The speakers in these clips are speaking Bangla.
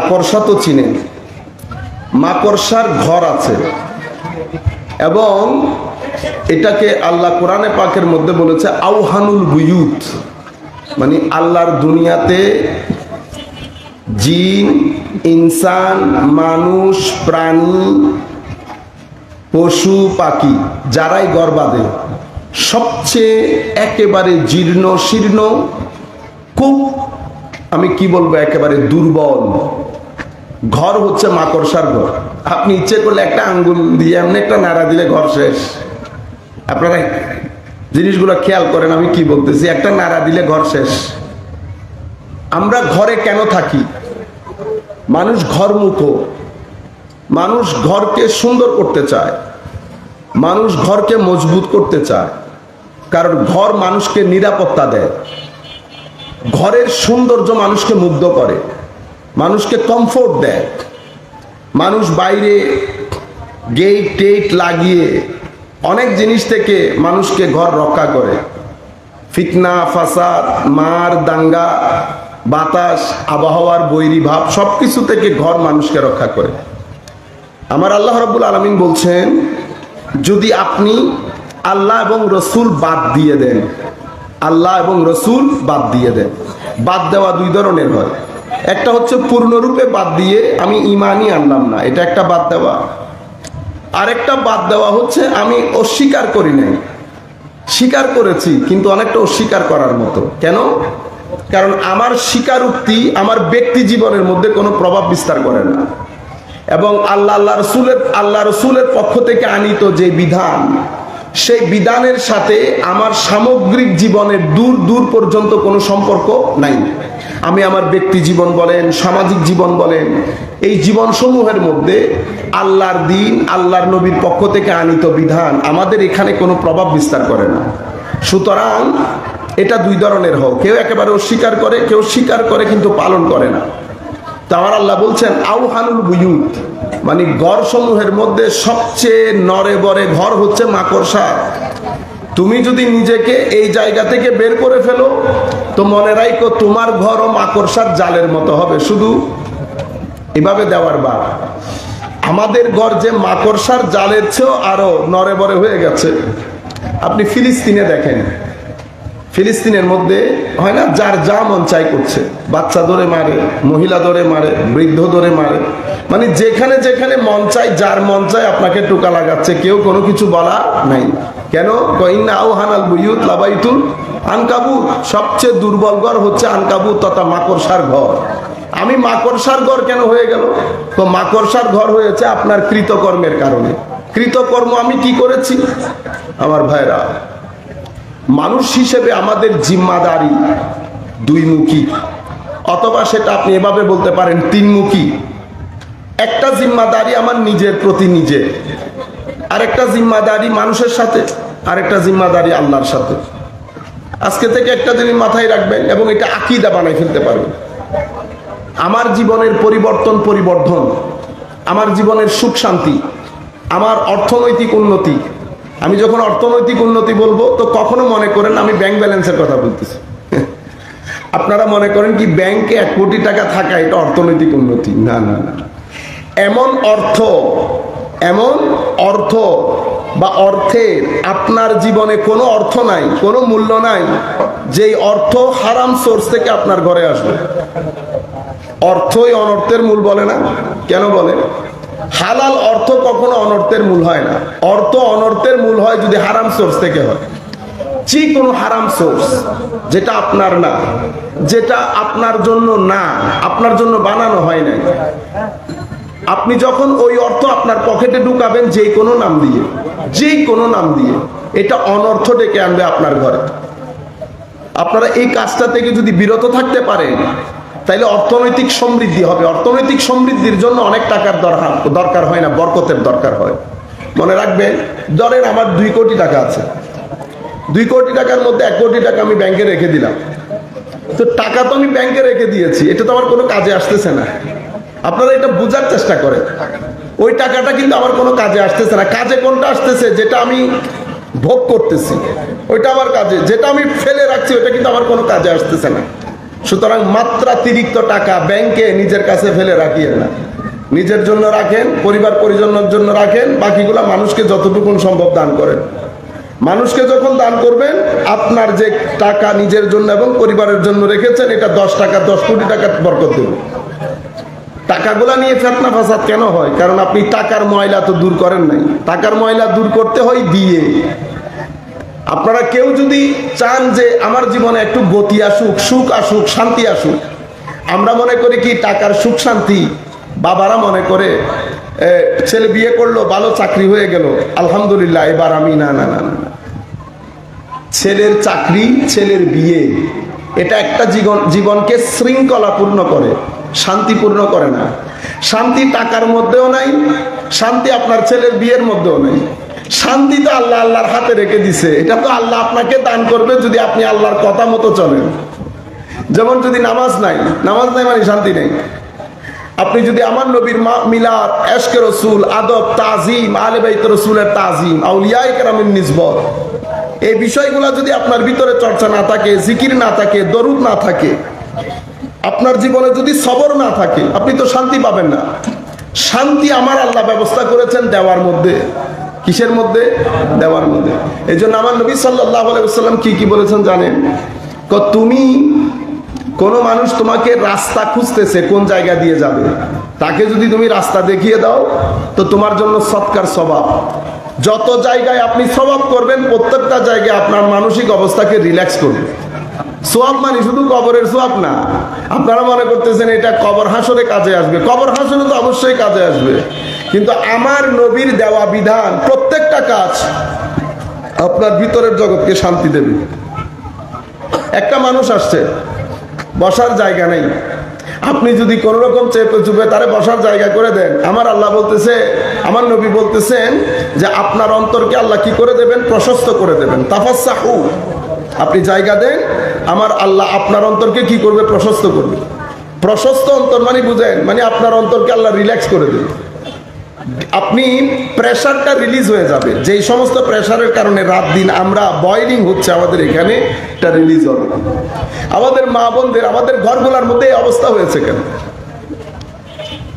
মাকড়সা তো চিনেন, মাকড়সার ঘর আছে এবং এটাকে আল্লাহ কোরআনে পাকের মধ্যে বলেছে আওহানুল বুয়ুত, মানে আল্লাহর দুনিয়াতে জিন, ইনসান, মানুষ, প্রাণী, পশু পাখি যারাই ঘর বাঁধে সবচেয়ে একেবারে জীর্ণ শীর্ণ, খুব আমি কি বলবো একেবারে দুর্বল ঘর হচ্ছে মাকড়সার ঘর। আপনি ইচ্ছে করলে একটা আঙ্গুল দিয়ে এমনি একটা নাড়া দিলে ঘর শেষ। আপনারা জিনিসগুলো খেয়াল করেন আমি কি বলতেছি, একটা নাড়া দিলে ঘর শেষ। আমরা ঘরে কেন থাকি? মানুষ ঘরমুখ, মানুষ ঘরকে সুন্দর করতে চায়, মানুষ ঘরকে মজবুত করতে চায়, কারণ ঘর মানুষকে নিরাপত্তা দেয়, ঘরের সৌন্দর্য মানুষকে মুগ্ধ করে, মানুষকে কমফোর্ট দেয়। মানুষ বাইরে গেট টেট লাগিয়ে অনেক জিনিস থেকে মানুষকে ঘর রক্ষা করে, ফিতনা, ফাসাদ, মার, দাঙ্গা, বাতাস, আবহাওয়ার বৈরী ভাব সবকিছু থেকে ঘর মানুষকে রক্ষা করে। আমার আল্লাহ রাব্বুল আলামিন বলছেন, যদি আপনি আল্লাহ এবং রসুল বাদ দিয়ে দেন, আল্লাহ এবং রসুল বাদ দিয়ে দেন। বাদ দেওয়া দুই ধরনের হয়, একটা হচ্ছে পূর্ণরূপে বাদ দিয়ে আমি ঈমানই আনলাম না, এটা একটা বাদ দেওয়া। আরেকটা বাদ দেওয়া হচ্ছে আমি অস্বীকার করি নাই, স্বীকার করেছি কিন্তু অনেকটা অস্বীকার করার মতো। কেন? কারণ আমার স্বীকারোক্তি আমার ব্যক্তি জীবনের মধ্যে কোনো প্রভাব বিস্তার করে না, এবং আল্লাহ রসুলের পক্ষ থেকে আনিত যে বিধান, সেই বিধানের সাথে আমার সামগ্রিক জীবনের দূর দূর পর্যন্ত কোনো সম্পর্ক নাই। আমি আমার ব্যক্তি জীবন বলেন, সামাজিক জীবন বলেন, এই জীবন সমূহের মধ্যে আল্লাহর দিন, আল্লাহর নবীর পক্ষ থেকে আনিত বিধান আমাদের এখানে কোনো প্রভাব বিস্তার করে না। সুতরাং এটা দুই ধরনের হোক, কেউ একেবারে অস্বীকার করে, কেউ স্বীকার করে কিন্তু পালন করে না। তো আমার আল্লাহ বলছেন আওহানুল বুয়ুত, মানে ঘর সমূহের মধ্যে সবচেয়ে নরে বরে ঘর হচ্ছে মাকড়সা। তুমি যদি নিজেকে এই জায়গা থেকে বের করে ফেলো তো মনে রাখো তোমার ঘরও মাকড়সার জালের মতো হবে, শুধু এভাবে দেওয়ার বার। আমাদের ঘর যে মাকড়সার জালের চেয়েও আরো নরে বরে হয়ে গেছে। আপনি ফিলিস্তিনে দেখেন, ফিলিস্তিনের মধ্যে হয় না, যার যা মন চাই করছে, বাচ্চা ধরে মারে, মহিলা ধরে মারে, বৃদ্ধ ধরে মারে, মানে যেখানে যেখানে মন চাই, যার মন চাই আপনাকে টোকা লাগাচ্ছে, কেউ কোনো কিছু বলা নাই। কেন? ইন্না আওহানাল বুয়ুত লাবাইতুল আনকাবুত, সবচেয়ে দুর্বল ঘর হচ্ছে আনকাবুত তথা মাকড়সার ঘর। আমি মাকড়সার ঘর কেন হয়ে গেল? তো মাকড়সার ঘর হয়েছে আপনার কৃতকর্মের কারণে। কৃতকর্ম আমি কি করেছি? আমার ভাইরা, মানুষ হিসেবে আমাদের জিম্মাদারি দুইমুখী, অথবা সেটা আপনি এভাবে বলতে পারেন তিনমুখী। একটা জিম্মাদারি আমার নিজের প্রতি নিজে, আরেকটা জিম্মাদারি মানুষের সাথে, আরেকটা জিম্মাদারি আল্লাহর সাথে। আজকে থেকে একটা জিনিস মাথায় রাখবেন এবং এটা আকীদা বানাই ফেলতে পারবেন। আমার জীবনের পরিবর্ধন, আমার জীবনের সুখ শান্তি, আমার অর্থনৈতিক উন্নতি। আমি যখন অর্থনৈতিক উন্নতি বলবো তো কখনো মনে করেন আমি ব্যাংক ব্যালেন্সের কথা বলতেছি। আপনারা মনে করেন কি ব্যাংকে 1 কোটি টাকা থাকা এটা অর্থনৈতিক উন্নতি? না না না, এমন অর্থ বা অর্থের আপনার জীবনে কোনো অর্থ নাই, কোনো মূল্য নাই যেই অর্থ হারাম সোর্স থেকে আপনার ঘরে আসবে। অর্থই অনর্থের মূল বলে না? কেন বলে? হালাল অর্থ কখনো অনর্থের মূল হয় না। অর্থ অনর্থের মূল হয় যদি হারাম সোর্স থেকে হয়। যে কোনো হারাম সোর্স যেটা আপনার না, যেটা আপনার জন্য না, আপনার জন্য বানানো হয় নাই, আপনি যখন ওই অর্থ আপনার পকেটে ঢুকাবেন যে কোনো নাম দিয়ে, এটা অনর্থ ডেকে আনবে আপনার ঘরে। আপনারা এই কাজটা থেকে যদি বিরত থাকতে পারেন তাইলে অর্থনৈতিক সমৃদ্ধি হবে। অর্থনৈতিক সমৃদ্ধির জন্য অনেক টাকার দরকার হয় না, বরকতের দরকার হয়। মনে রাখবেন, ধরেন আমার 2 কোটি টাকা আছে, 2 কোটি টাকার মধ্যে 1 কোটি টাকা আমি ব্যাংকে রেখে দিলাম। তো টাকা তো আমি ব্যাংকে রেখে দিয়েছি, এটা তো আমার কোনো কাজে আসতেছে না। আপনারা এটা বোঝার চেষ্টা করেন, ওই টাকাটা কিন্তু আমার কোনো কাজে আসতেছে না। কাজে কোনটা আসতেছে? যেটা আমি ভোগ করতেছি ওইটা আমার কাজে, যেটা আমি ফেলে রাখছি ওইটা কিন্তু আমার কোনো কাজে আসতেছে না। সুতরাং মাত্রাতিরিক্ত টাকা ব্যাংকে নিজের কাছে ফেলে রাখিয়েন না, নিজের জন্য রাখেন, পরিবার পরিজনের জন্য রাখেন, বাকিগুলা মানুষকে যতটুকু সম্ভব দান করেন। মানুষকে যখন দান করবেন, আপনার যে টাকা নিজের জন্য এবং পরিবারের জন্য রেখেছেন, এটা 10 টাকা 10 কোটি টাকা বরকত দেবে। টাকাগুলা নিয়ে ফেতনা ফাসাদ কেন হয়? কারণ আপনি টাকার ময়লা তো দূর করেন নাই। টাকার ময়লা দূর করতে হয় দিয়ে। আপনারা কেউ যদি চান যে আমার জীবনে একটু গতি আসুক, সুখ আসুক, শান্তি আসুক, আমরা মনে করি কি টাকার সুখ শান্তি, বাবারা মনে করে ছেলে বিয়ে করলো, ভালো চাকরি হয়ে গেল, আলহামদুলিল্লাহ এবার আমি না না না না। ছেলের চাকরি, ছেলের বিয়ে, এটা একটা জীবনকে শৃঙ্খলাপূর্ণ করে, শান্তিপূর্ণ করে না। শান্তি টাকার মধ্যেও নাই, শান্তি আপনার ছেলের বিয়ের মধ্যেও নাই। শান্তি তো আল্লাহ আল্লাহর হাতে রেখে দিছে, এটা তো আল্লাহ আপনাকে দান করবে যদি আপনি আল্লাহর কথা মতো চলেন। যেমন যদি নামাজ নাই মানে শান্তি নেই। আপনি যদি আমার নবীর মিলাদ, এশকে রসুল, আদব, তাজিম, আলে বাইত রসুলের তাজিম, আউলিয়ায়ে কেরামের নিসবত, এই বিষয়গুলো যদি আপনার ভিতরে চর্চা না থাকে, জিকির না থাকে, দরুদ না থাকে, আপনার জীবনে যদি সবর না থাকে, আপনি তো শান্তি পাবেন না। শান্তি আমার আল্লাহ ব্যবস্থা করেছেন দেওয়ার মধ্যে। কিসের মধ্যে? দেওয়ার মধ্যে। এই জন্য আমার নবী সাল্লাল্লাহু আলাইহি ওয়াসাল্লাম কি বলেছেন জানেন? তুমি, কোন মানুষ তোমাকে রাস্তা খুঁজতেছে কোন জায়গা দিয়ে যাবে, তাকে যদি তুমি রাস্তা দেখিয়ে দাও তো তোমার জন্য সৎকার স্বভাব। যত জায়গায় আপনি স্বভাব করবেন, প্রত্যেকটা জায়গায় আপনার মানসিক অবস্থাকে রিল্যাক্স করবে। সোয়াব মানে শুধু কবরের সোয়াব না। আপনারা মনে করতেছেন এটা কবর হাসরে কাজে আসবে, কবর হাসরে তো অবশ্যই কাজে আসবে, কিন্তু আমার নবীর দেওয়া বিধান প্রত্যেকটা কাজ আপনার ভিতরের জগৎকে শান্তি দেবে। একটা মানুষ আসছে, বসার জায়গা নেই, আপনি যদি কোন রকম চেপে চুপে তারে বসার জায়গা করে দেন, আমার আল্লাহ বলতেছে, আমার নবী বলতেছেন যে আপনার অন্তরকে আল্লাহ কি করে দেবেন? প্রশস্ত করে দেবেন। তাফাসসাহু, আপনি জায়গা দেন, আমার আল্লাহ আপনার অন্তরকে কি করবে? প্রশস্ত করবে। প্রশস্ত অন্তর মানে বুঝেন, মানে আপনার অন্তরকে আল্লাহ রিল্যাক্স করে দেবে। আপনি প্রেশারটা রিলিজ হয়ে যাবে, যেই সমস্ত প্রেশারের কারণে রাত দিন আমরা বয়লিং হচ্ছে আমাদের এখানে, এটা রিলিজ হবে। আমাদের মা বোনদের, আমাদের ঘরগুলোর মধ্যে এই অবস্থা হয়েছে কেন?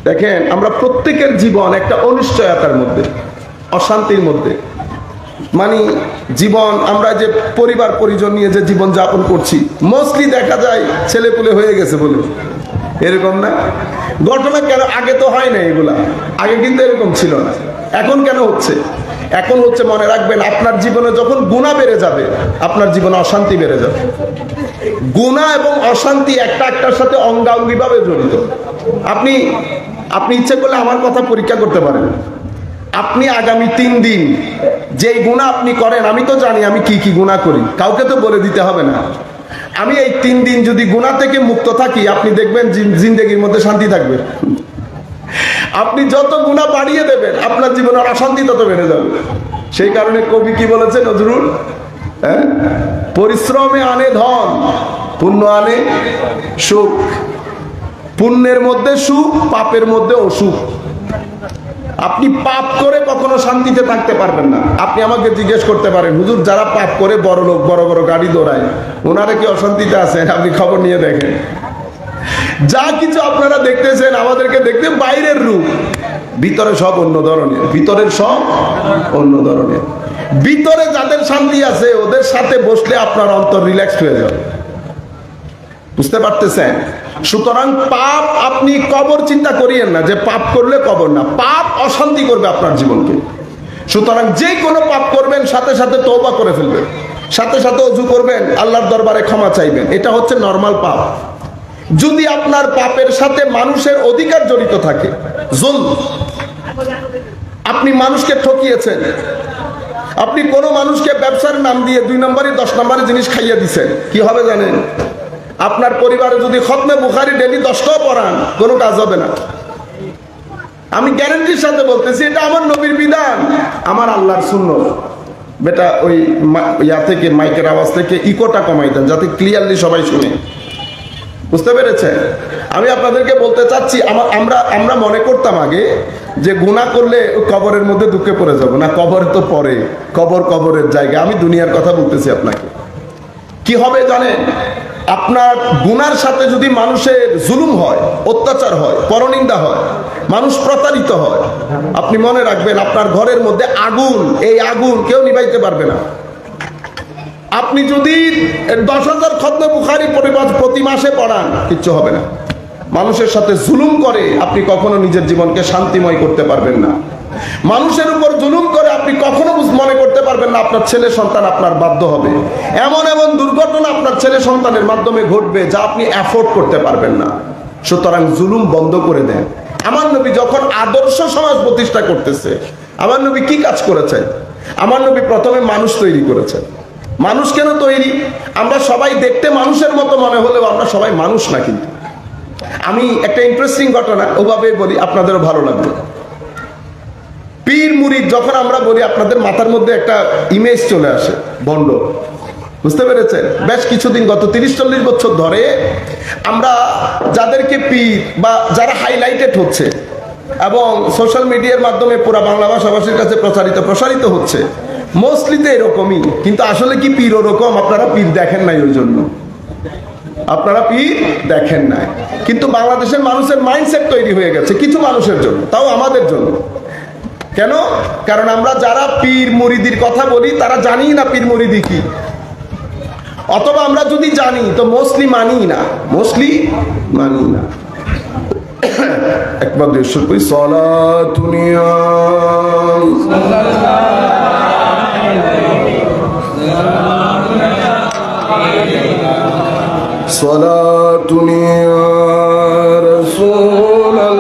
দেখেন, আমরা প্রত্যেকের জীবন একটা অনিশ্চয়তার মধ্যে, অশান্তির মধ্যে। মানে জীবন, আমরা যে পরিবার পরিজন নিয়ে যে জীবন যাপন করছি, মোস্টলি দেখা যায় ছেলে পুলে হয়ে গেছে বলে, এরকম না? ঘটনা কেন? আগে তো হয় না এগুলা, আগে কিন্তু এরকম ছিল না। এখন কেন হচ্ছে? এখন হচ্ছে, মনে রাখবেন, আপনার জীবনে যখন গুনাহ বেড়ে যাবে, আপনার জীবনে অশান্তি বেড়ে যাবে। গুনাহ এবং অশান্তি একটা একটার সাথে অঙ্গাঙ্গি ভাবে জড়িত। আপনি ইচ্ছে করলে আমার কথা পরীক্ষা করতে পারেন। আপনি আগামী 3 দিন যেই গুনাহ আপনি করেন, আমি তো জানি আমি কি কি গুনাহ করি, কাউকে তো বলে দিতে হবে না। আমি এই 3 দিন যদি গুনাহ থেকে মুক্ত থাকি, আপনি দেখবেন জিন্দেগির মধ্যে শান্তি থাকবে। আপনি যত গুনাহ বাড়িয়ে দেবেন, আপনার জীবনের অশান্তি তত বেড়ে যাবে। সেই কারণে কবি কি বলেছেন নজরুল? পরিশ্রমে আনে ধন, পুণ্য আনে সুখ। পুণ্যের মধ্যে সুখ, পাপের মধ্যে অসুখ। আপনি পাপ করে কখনো শান্তিতে থাকতে পারবেন না। আপনি আমাকে জিজ্ঞেস করতে পারেন, হুজুর যারা পাপ করে বড় লোক, বড় বড় গাড়ি দৌড়ায়, ওনারা কি অশান্তিতে আছেন? আপনি খবর নিয়ে দেখেন। যা কিছু আপনারা দেখতেছেন, আমাদেরকে দেখতে বাইরের রূপ, ভিতরে সব অন্য ধরনের। ভিতরের সব অন্য ধরনের। ভিতরে যাদের শান্তি আছে, ওদের সাথে বসলে আপনার অন্তর রিল্যাক্স হয়ে যাবে। বুঝতে পারতেছেন? সুতরাং পাপ, আপনি কবর চিন্তা করিয়েন না যে পাপ করলে কবর না, পাপ অশান্তি করবে আপনার জীবনকে। সুতরাং যে কোনো পাপ করবেন, সাথে সাথে তওবা করে ফেলবেন, সাথে সাথে ওযু করবেন, আল্লাহর দরবারে ক্ষমা চাইবেন। এটা হচ্ছে নরমাল পাপ। যদি আপনার পাপের সাথে মানুষের অধিকার জড়িত থাকে, জুলম, আপনি মানুষকে ঠকিয়েছেন, আপনি কোনো মানুষকে ব্যবসার নাম দিয়ে 2 নম্বরে 10 নম্বরে জিনিস খাইয়ে দিচ্ছেন, কি হবে জানেন? আপনার পরিবারে যদি খতমে বুখারী ডেলি 10টাও পড়ান, কোনো কাজ হবে না। আমি গ্যারান্টির সাথে বলতেছি, এটা আমার নবীর বিধান, আমার আল্লাহর সুন্নাত। বেটা ওই ইয়া থেকে, মাইকের আওয়াজ থেকে ইকোটা কমাই দেন, যাতে ক্লিয়ারলি সবাই শুনে। বুঝতে পেরেছেন? আমি আপনাদেরকে বলতে চাচ্ছি, আমরা মনে করতাম আগে যে গুনাহ করলে কবরের মধ্যে দুঃখে পড়ে যাব না। কবর তো পরে, কবরের জায়গা। আমি দুনিয়ার কথা বলতেছি আপনাকে। কি হবে জানেন? আপনার গুনার সাথে যদি মানুষের জুলুম হয়, অত্যাচার হয়, পরনিন্দা হয়, মানুষ প্রতারিত হয়, আপনি মনে রাখবেন আপনার ঘরের মধ্যে আগুন, এই আগুন কেউ নিভাইতে পারবে না। আপনি যদি 10,000 খতমে বুখারী প্রতি মাসে পড়ান, কিচ্ছু হবে না। মানুষের সাথে জুলুম করে আপনি কখনো নিজের জীবনকে শান্তিময় করতে পারবেন না। মানুষের উপর জুলুম করে আপনি কখনো মনে করতে পারবেন না আপনার ছেলে সন্তান আপনার বাধ্য হবে। এমন এমন দুর্ঘটনা আপনার ছেলে সন্তানের মাধ্যমে ঘটবে যা আপনি অ্যাফোর্ড করতে পারবেন না। সুতরাং জুলুম বন্ধ করে দেন। আমার নবী যখন আদর্শ সমাজ প্রতিষ্ঠা করতেছে, আমার নবী কি কাজ করেছেন? আমার নবী প্রথমে মানুষ তৈরি করেছেন। মানুষ কেন তৈরি? আমরা সবাই দেখতে মানুষের মতো মনে হলেও আমরা সবাই মানুষ না। কিন্তু আমি একটা ইন্টারেস্টিং ঘটনা ওভাবে বলি, আপনাদেরও ভালো লাগবে। পীর মুরিদ যখন আমরা বলি, আপনাদের মাথার মধ্যে একটা ইমেজ চলে আসে ভণ্ড, বুঝতে পেরেছেন? বেশ কিছুদিন, গত 30-40 বছর ধরে আমরা যাদেরকে পীর বা যারা হাইলাইটেড হচ্ছে এবং সোশ্যাল মিডিয়ার মাধ্যমে পুরা বাংলা ভাষাভাষীর কাছে প্রসারিত হচ্ছে, মোস্টলি তো এরকমই। কিন্তু আসলে কি পীর ওরকম? আপনারা পীর দেখেন নাই, ওই জন্য আপনারা পীর দেখেন নাই। কিন্তু বাংলাদেশের মানুষের মাইন্ডসেট তৈরি হয়ে গেছে কিছু মানুষের জন্য, তাও আমাদের জন্য। কেন? কারণ আমরা যারা পীর মুরিদির কথা বলি তারা জানি না পীর মুরিদি কি, অথবা আমরা যদি জানি তো মোস্টলি মানি না, একবার দেশ সলাতুনিয়া সলাতুনিয়া রাসূলুল্লাহ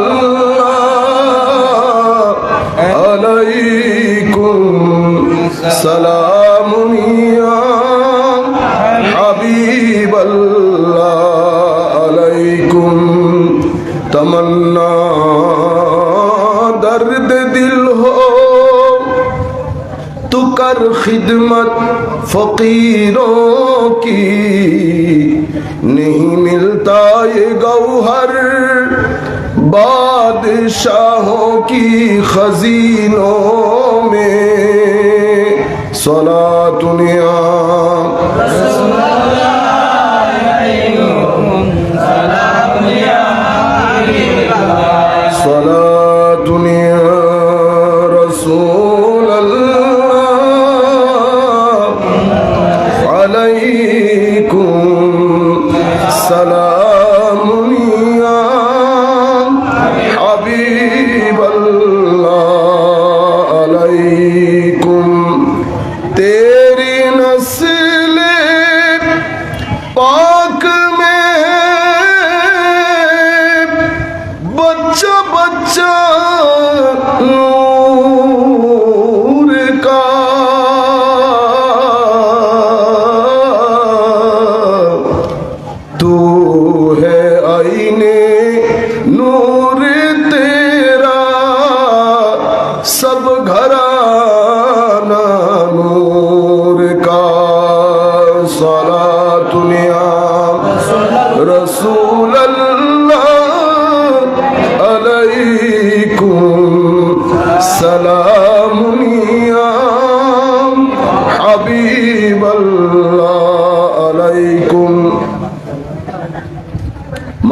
আলাইকুম সালামুনিয়া হাবিবাল্লাহ আলাইকুম तमन्ना दर्द दिल हो तू कर खिदमत फकीरों की नहीं मिलता ये गौहर बादशाहों की खजीनों में सलातुनिया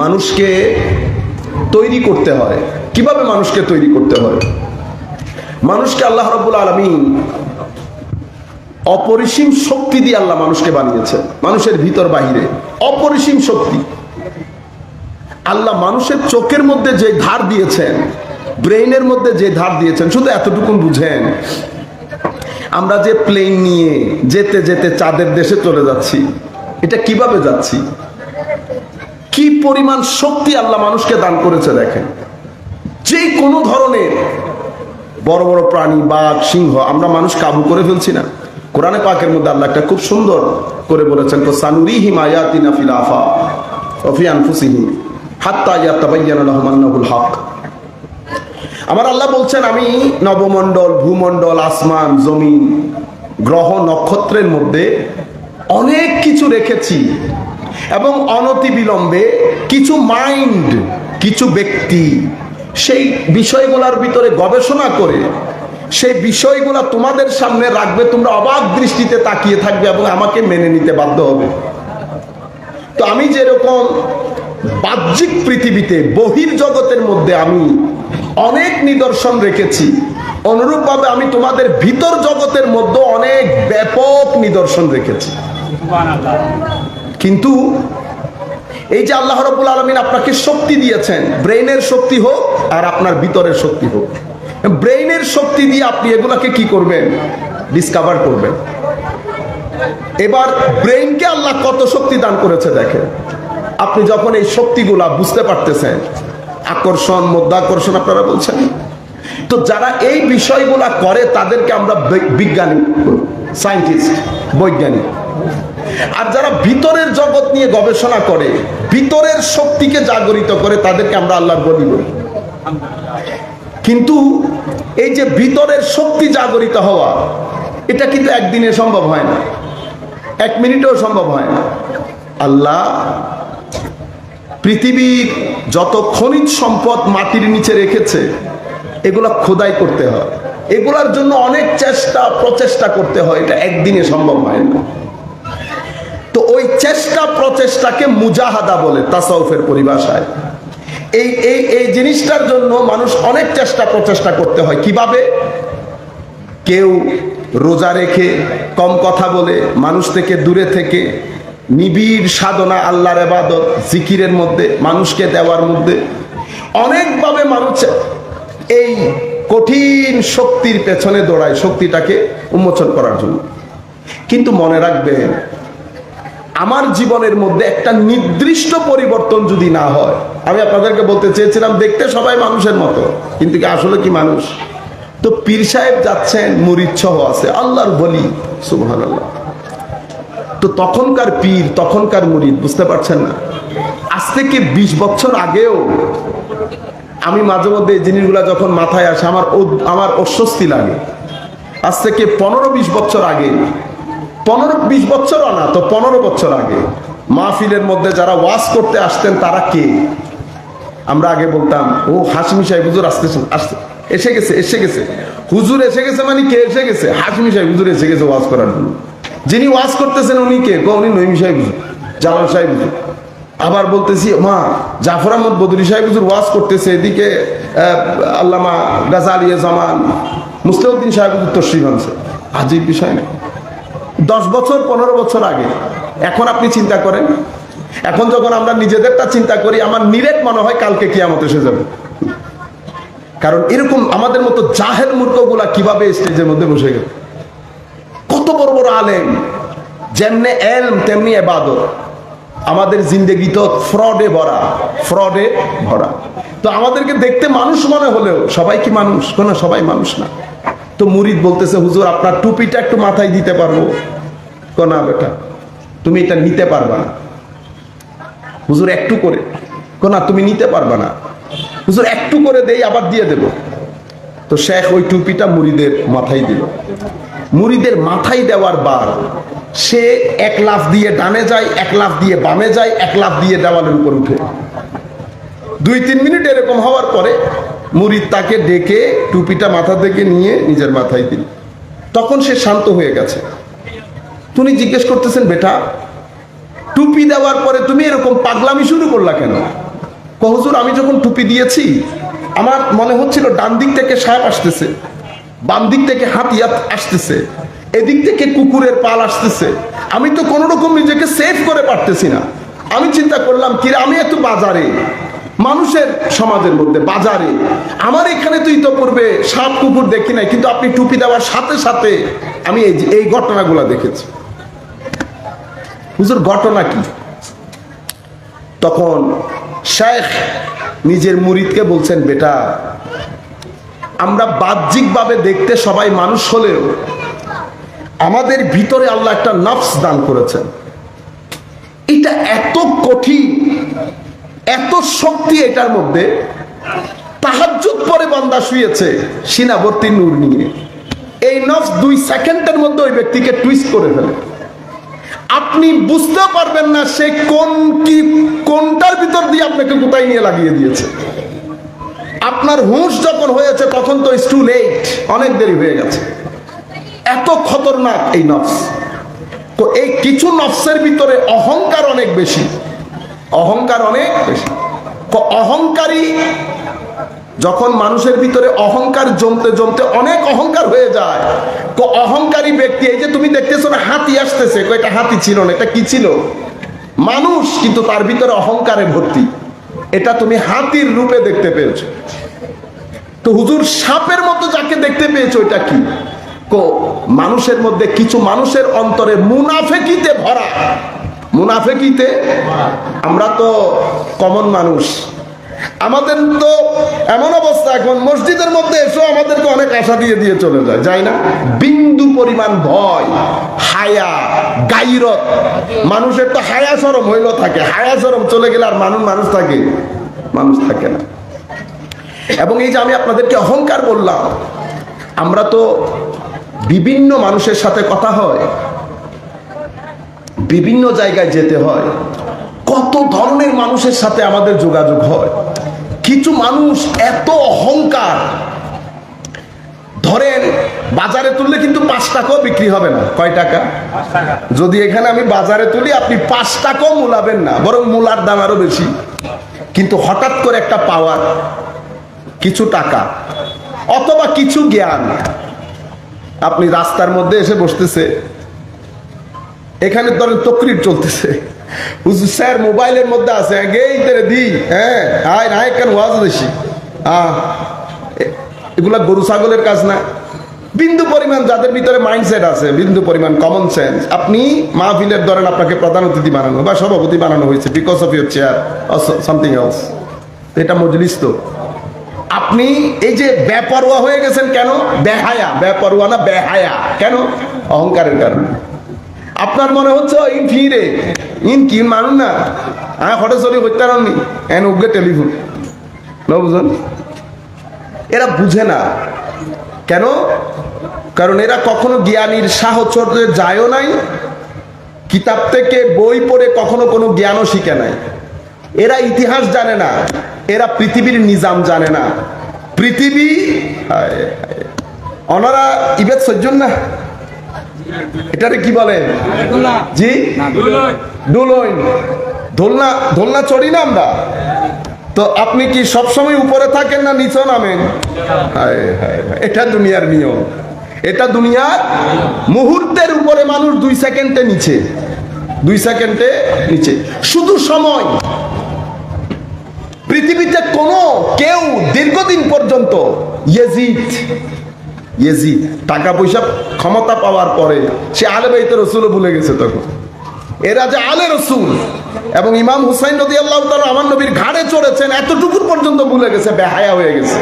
মানুষকে তৈরি করতে হয়। কিভাবে মানুষকে তৈরি করতে হয়? মানুষকে আল্লাহ রাব্বুল আলামিন অপরিসীম শক্তি দিয়ে আল্লাহ মানুষকে বানিয়েছে। মানুষের ভিতর বাহিরে অপরিসীম শক্তি। আল্লাহ মানুষের চোখের মধ্যে যে ধার দিয়েছেন, ব্রেইনের মধ্যে যে ধার দিয়েছেন, শুধু এতটুকু বুঝেন, আমরা যে প্লেন নিয়ে যেতে যেতে চাঁদের দেশে চলে যাচ্ছি, এটা কিভাবে যাচ্ছি? কি পরিমাণ শক্তি আল্লাহ মানুষকে দান করেছে দেখেন। যে কোনো ধরনের বড় বড় প্রাণী, বাঘ, সিংহ, আমরা মানুষ কাবু করে ফেলছি না? কোরআনে পাকের মধ্যে আল্লাহ একটা খুব সুন্দর করে বলেছেন, তো সানুরিহিম আয়াতিনা ফিল আফাক ওয়া ফি আনফুসিহিম হাত্তা ইয়াতাবায়্যানা লাহুম আন্নাহুল হক। আমার আল্লাহ বলছেন, আমি নবমণ্ডল, ভূমণ্ডল, আসমান, জমিন, গ্রহ, নক্ষত্রের মধ্যে অনেক কিছু রেখেছি এবং অনতিবিলম্বে কিছু মাইন্ড, কিছু ব্যক্তি সেই বিষয়গুলোর ভিতরে গবেষণা করে সেই বিষয়গুলো তোমাদের সামনে রাখবে। তোমরা অবাক দৃষ্টিতে তাকিয়ে থাকবে এবং আমাকে মেনে নিতে বাধ্য হবে। তো আমি যেরকম বাহ্যিক পৃথিবীতে বহির জগতের মধ্যে আমি অনেক নিদর্শন রেখেছি, অনুরূপভাবে আমি তোমাদের ভিতর জগতের মধ্যে অনেক ব্যাপক নিদর্শন রেখেছি। কিন্তু এই যে আল্লাহ রাব্বুল আলামিন আপনাকে শক্তি দিয়েছেন, ব্রেইনের শক্তি হোক আর আপনার ভিতরের শক্তি হোক, ব্রেইনের শক্তি দিয়ে আপনি এগুলাকে কি করবেন? ডিসকভার করবেন। এবার ব্রেইনকে আল্লাহ কত শক্তি দান করেছে দেখেন। আপনি যখন এই শক্তিগুলা বুঝতে পারতেছেন, আকর্ষণ, মধ্যাকর্ষণ আপনারা বলছেন, তো যারা এই বিষয়গুলা করে তাদেরকে আমরা বিজ্ঞানী, সায়েন্টিস্ট, বৈজ্ঞানিক। আর যারা ভিতরের জগৎ নিয়ে গবেষণা করে, ভিতরের শক্তিকে জাগরিত করে, তাদেরকে আমরা আল্লাহর বলি বলি। কিন্তু এই যে ভিতরের শক্তি জাগরিত হওয়া, এটা কিন্তু একদিনে সম্ভব হয় না, এক মিনিটেও সম্ভব হয় না। আল্লাহ পৃথিবীর যত খনিজ সম্পদ মাটির নিচে রেখেছে, এগুলা খোদাই করতে হয়, এগুলার জন্য অনেক চেষ্টা প্রচেষ্টা করতে হয়, এটা একদিনে সম্ভব হয় না। তো ওই চেষ্টা প্রচেষ্টাকে মুজাহাদা বলে তাসাউফের পরিভাষায়। এই এই এই জিনিসটার জন্য মানুষ অনেক চেষ্টা প্রচেষ্টা করতে হয়। কিভাবে? কেউ রোজা রেখে, কম কথা বলে, মানুষ থেকে দূরে থেকে, নিবিড় সাধনা, আল্লাহর ইবাদত, জিকিরের মধ্যে, মানুষকে দেওয়ার মধ্যে, অনেকভাবে মানুষ এই কঠিন শক্তির পেছনে দৌড়ায়, শক্তিটাকে উন্মোচন করার জন্য। কিন্তু মনে রাখবেন, আমার জীবনের মধ্যে একটা নির্দিষ্ট পরিবর্তন যদি না হয়, আমি আপনাদেরকে বলতে চেয়েছিলাম দেখতে সবাই মানুষের মতো, কিন্তু কি আসলে কি মানুষ? তো পীর সাহেব যাচ্ছেন, মুরিদ সহ আছে, আল্লাহর বলি, সুবহানাল্লাহ। তো তখনকার পীর, তখনকার মুরিদ, বুঝতে পারছেন না? আজ থেকে 20 বছর আগেও আমি মাঝে মধ্যে এই জিনিসগুলা যখন মাথায় আসে আমার অস্বস্তি লাগে। আজ থেকে 15-20 বছর আগে, 15-20 বছরও না তো 15 বছর আগে মাহফিলের মধ্যে যারা ওয়াজ করতে আসতেন তারা কে? আমরা আগে বলতাম, ও হাশমি সাহেব হুজুর আসতেছেন, এসে গেছে হুজুর এসে গেছে। মানে কে এসে গেছে? হাশমি সাহেব হুজুর এসে গেছে ওয়াজ করার জন্য। যিনি ওয়াজ করতেছেন উনি কে? উনি নঈম সাহেব হুজুর, জালাল সাহেব হুজুর। আবার বলতেছি, মা জাফর আহমদ বদরি সাহেব হুজুর ওয়াজ করতেছে, এদিকে আল্লামা গাজালি জামান, মুস্তাউদ্দিন সাহেব হুজুর তশরিফ আনছে। আজীব বিষয় না। 10 বছর 15 বছর আগে। এখন আপনি চিন্তা করেন, এখন যখন আমরা নিজেদেরটা চিন্তা করি, আমার নিরেট মনে হয় কালকে কিয়ামত এসে যাবে। কারণ এরকম আমাদের মতো জাহেল মূর্খগুলা কিভাবে স্টেজের মধ্যে বসে গেল। কত বড় বড় আলেম, যেমনে এলম তেমনি ইবাদত। আমাদের জিন্দেগি তো ফ্রডে ভরা। তো আমাদেরকে দেখতে মানুষ মনে হলেও সবাই কি মানুষ? না, সবাই মানুষ না। তো মুরিদ বলতেছে, হুজুর আপনার টুপিটা একটু মাথায় দিতে পারবো? না বেটা, তুমি এটা নিতে পারবা না। হুজুর একটু করে, না তুমি নিতে পারবা না। হুজুর একটু করে দেই, আবার দিয়ে দেব। তো শেখ ওই টুপিটা মুরিদের মাথায় দিল। মুরিদের মাথায় দেওয়ার বার সে 1 লাফ দিয়ে ডানে যায়, 1 লাফ দিয়ে বামে যায়, 1 লাফ দিয়ে দেওয়ালের উপর উঠে। 2-3 মিনিট এরকম হওয়ার পরে মুরিদ তাকে ডেকে টুপিটা মাথা থেকে নিয়ে নিজের মাথায় দিল। তখন সে শান্ত হয়ে গেছে। তুমি জিজ্ঞেস করতেছেন, বেটা টুপি দেওয়ার পরে তুমি এরকম পাগলামি শুরু করলা কেন? হুজুর আমি যখন টুপি দিয়েছি আমার মনে হচ্ছিল ডান দিক থেকে সাপ আসতেছে, বাম দিক থেকে হাতি আসতেছে, এদিক থেকে কুকুরের পাল আসতেছে। আমি তো কোনো রকম নিজেকে সেভ করে পারতেছি না। আমি চিন্তা করলাম, কি আমি এত বাজারে, মানুষের সমাজের মধ্যে বাজারে, আমার এখানে তুই তো পূর্বে সাপ কুকুর দেখি নাই, কিন্তু আপনি টুপি দেওয়ার সাথে সাথে আমি এই ঘটনাগুলো দেখেছি। হুজুর ঘটনা কি? তখন শেখ নিজের মুরিদকে বলছেন, বেটা আমরা বাহ্যিকভাবে দেখতে সবাই মানুষ হলেও আমাদের ভিতরে আল্লাহ একটা নফস দান করেছেন। এটা এত কঠিন, এত শক্তি এটার মধ্যে। তাহাজ্জুদ পরে বান্দা শুয়েছে সিনাবর্তী নূর নিয়ে, এই নফস 2 সেকেন্ডের মধ্যে ওই ব্যক্তিকে টুইস্ট করে ফেলে। আপনি বুঝতে পারবেন না সে কোনটার ভিতর দিয়ে আপনাকে কোথায় নিয়ে লাগিয়ে দিয়েছে। আপনার হুঁশ যখন হয়েছে তখন তো ইটস টু লেট, অনেক দেরি হয়ে গেছে। এত খতরনাক এই নফস। তো এই কিছু নফসের ভিতরে অহংকার অনেক বেশি, অহংকার অনেক বেশি। তো অহংকারী যখন মানুষের ভিতরে অহংকার জমতে জমতে অনেক অহংকার হয়ে যায়, তো অহংকারী ব্যক্তি, এই যে তুমি দেখতেছো না হাতি আসতেছে, এটা হাতি ছিল না, এটা কি ছিল? মানুষ, কিন্তু তার ভিতরে অহংকারে ভর্তি। এটা তুমি হাতির রূপে দেখতে পেয়েছো। তো হুজুর সাপের মতো যাকে দেখতে পেয়েছো এটা কি? মানুষের মধ্যে কিছু মানুষের অন্তরে মুনাফেকিতে ভরা। মুনাফেকিতে, আমরা তো কমন মানুষ, আমাদের তো এমন অবস্থা, এখন মসজিদের মধ্যে এসো আমাদেরকে অনেক আশা দিয়ে দিয়ে চলে যায়, যায় না? বিন্দু পরিমাণ ভয়, হায়া, গাইরত, মানুষের তো হায়া শরম হইল থাকে, হায়া শরম চলে গেলে আর মানুষ থাকে? মানুষ থাকে না। এবং এই যে আমি আপনাদেরকে অহংকার বললাম, আমরা তো বিভিন্ন মানুষের সাথে কথা হয়, বিভিন্ন জায়গায় যেতে হয়, কত ধরনের মানুষের সাথে আমাদের যোগাযোগ হয়। কিছু মানুষ এত অহংকার, ধরেন বাজারে তুললে কিন্তু 5 টাকাও বিক্রি হবে না। কয় টাকা? যদি এখানে আমি বাজারে তুলি, আপনি 5 টাকাও মূলাবেন না, বরং মূলার দাম আরো বেশি। কিন্তু হঠাৎ করে একটা পাওয়ার, কিছু টাকা অথবা কিছু জ্ঞান, আপনি রাস্তার মধ্যে এসে বসতেছে, এখানে ধরেন তকরির চলতেছে, হুজুর স্যার মোবাইলের মধ্যে আছে, এগুলা গরু ছাগলের কাজ না। বিন্দু পরিমাণ যাদের ভিতরে মাইন্ডসেট আছে, বিন্দু পরিমাণ কমন সেন্স, আপনি মাহফিলের ধরেন আপনাকে প্রধান অতিথি বানানো বা সভাপতি বানানো হয়েছে because of your chair something else, এটা মজলিস। তো আপনি এই যে বেপরোয়া হয়ে গেছেন কেন? বেহায়া, বেপরোয়া না বেহায়া কেন? অহংকারের কারণে। আপনার মনে হচ্ছে ইন ফিরে ইন কি মানুষ না, হ্যাঁ হঠাৎ চলি হইতে পারেননি এন উগে টেলিফোন না, বুঝলেন? এরা বুঝে না কেন? কারণ এরা কখনো জ্ঞানীর সাহচর্যে যায়ও নাই, কিতাব থেকে বই পড়ে কখনো কোনো জ্ঞানও শিখে নাই। এরা ইতিহাস জানে না, এরা পৃথিবীর নিজাম জানে না। পৃথিবী ওনারা ইবেদ সজ্জন না, এটারে কি বলে? জি, ডুলইন, দোলনা, দোলনা চড়ি না আমরা। তো আপনি কি সবসময় উপরে থাকেন না নিচে নামেন? এটা দুনিয়ার নিয়ম, এটা দুনিয়ার। মুহূর্তের উপরে মানুষ 2 সেকেন্ডে নিচে, 2 সেকেন্ডে নিচে, শুধু সময়। পৃথিবীতে কোনো কেউ দীর্ঘদিন পর্যন্ত ইয়েজিদ টাকা পয়সা ক্ষমতা পাওয়ার পরে সে আলে বাইতে রসুলও ভুলে গেছে। তখন এরা যে আলে রসুল এবং ইমাম হুসাইন রাদিয়াল্লাহু তাআলা আমার নবীর ঘাড়ে চড়েছেন, এতটুকু পর্যন্ত ভুলে গেছে, বেহায়া হয়ে গেছে।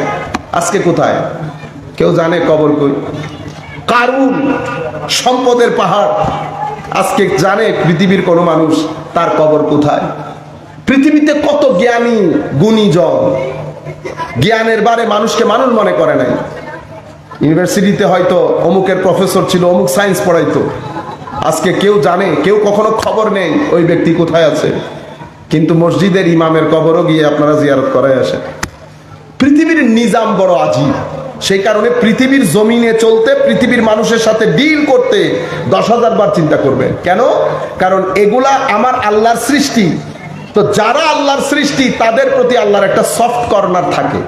আজকে কোথায় কেউ জানে? কবর কই? কারুন সম্পদের পাহাড়, আজকে জানে পৃথিবীর কোন মানুষ তার কবর কোথায়? পৃথিবীতে কত জ্ঞানী গুণীজন, জ্ঞানের বারে মানুষকে মানুষ মনে করে নাই। ইউনিভার্সিটিতে হয়তো অমুকের প্রফেসর ছিল, অমুক সায়েন্স পড়াইতো, আজকে কেউ জানে? কেউ কখনো খবর নেই ওই ব্যক্তি কোথায় আছে। কিন্তু মসজিদের ইমামের কবরও গিয়ে আপনারা জিয়ারত করাই আসেন। পৃথিবীর নিজাম বড় আজীব, সেই কারণে পৃথিবীর জমিনে চলতে, পৃথিবীর মানুষের সাথে ডিল করতে 10,000 বার চিন্তা করবেন। কেন? কারণ এগুলা আমার আল্লাহর সৃষ্টি। তো যারা আল্লাহর সৃষ্টি তাদের প্রতি আল্লাহর একটা সফট কর্নার থাকে,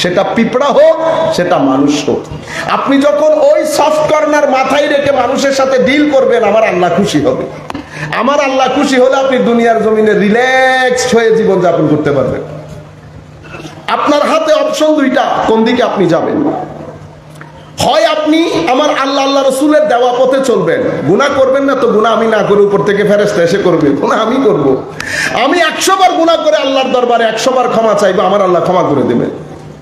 সেটা পিঁপড়া হোক, সেটা মানুষ হোক। আপনি যখন ওই সফট কর্নার মাথায় রেখে মানুষের সাথে ডিল করবেন, আমার আল্লাহ খুশি হবে। আমার আল্লাহ খুশি হলে আপনি দুনিয়ার জমিনে রিল্যাক্সড হয়ে জীবন যাপন করতে পারবেন। আপনার হাতে অপশন 2টা, কোন দিকে আপনি যাবেন। হয় আপনি আমার আল্লাহ আল্লাহ রসুলের দেওয়া পথে চলবেন, গুনাহ করবেন না, তো গুনাহ আমি না করে উপর থেকে ফেরেশতা এসে করবে, গুনাহ আমি করব। আমি 100 বার গুনাহ করে আল্লাহর দরবারে 100 বার ক্ষমা চাইবো, আমার আল্লাহ ক্ষমা করে দেবেন।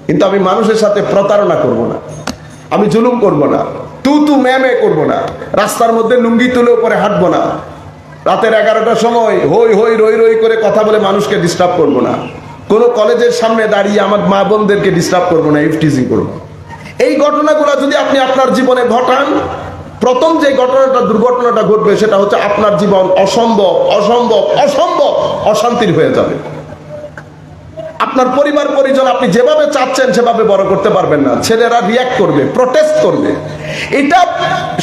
কিন্তু আমি মানুষের সাথে প্রতারণা করব না, আমি জুলুম করব না, তু ম্যামে করব না, রাস্তার মধ্যে লুঙ্গি তুলে উপরে হাঁটবো না, রাতের 11টার সময় হই হই রই রই করে কথা বলে মানুষকে ডিস্টার্ব করব না, কোনো কলেজের সামনে দাঁড়িয়ে আমার মা বোনদেরকে ডিস্টার্ব করব না, ইফটিজিং করব। এই ঘটনাগুলো যদি আপনি আপনার জীবনে ঘটান, প্রথম যে ঘটনাটা, দুর্ঘটনাটা ঘটবে, সেটা হচ্ছে আপনার জীবন অসম্ভব অসম্ভব অসম্ভব অশান্তির হয়ে যাবে। আপনার পরিবার পরিজন আপনি যেভাবে চাচ্ছেন সেভাবে বড় করতে পারবেন না। ছেলেরা রিয়াক্ট করবে, প্রটেস্ট করবে। এটা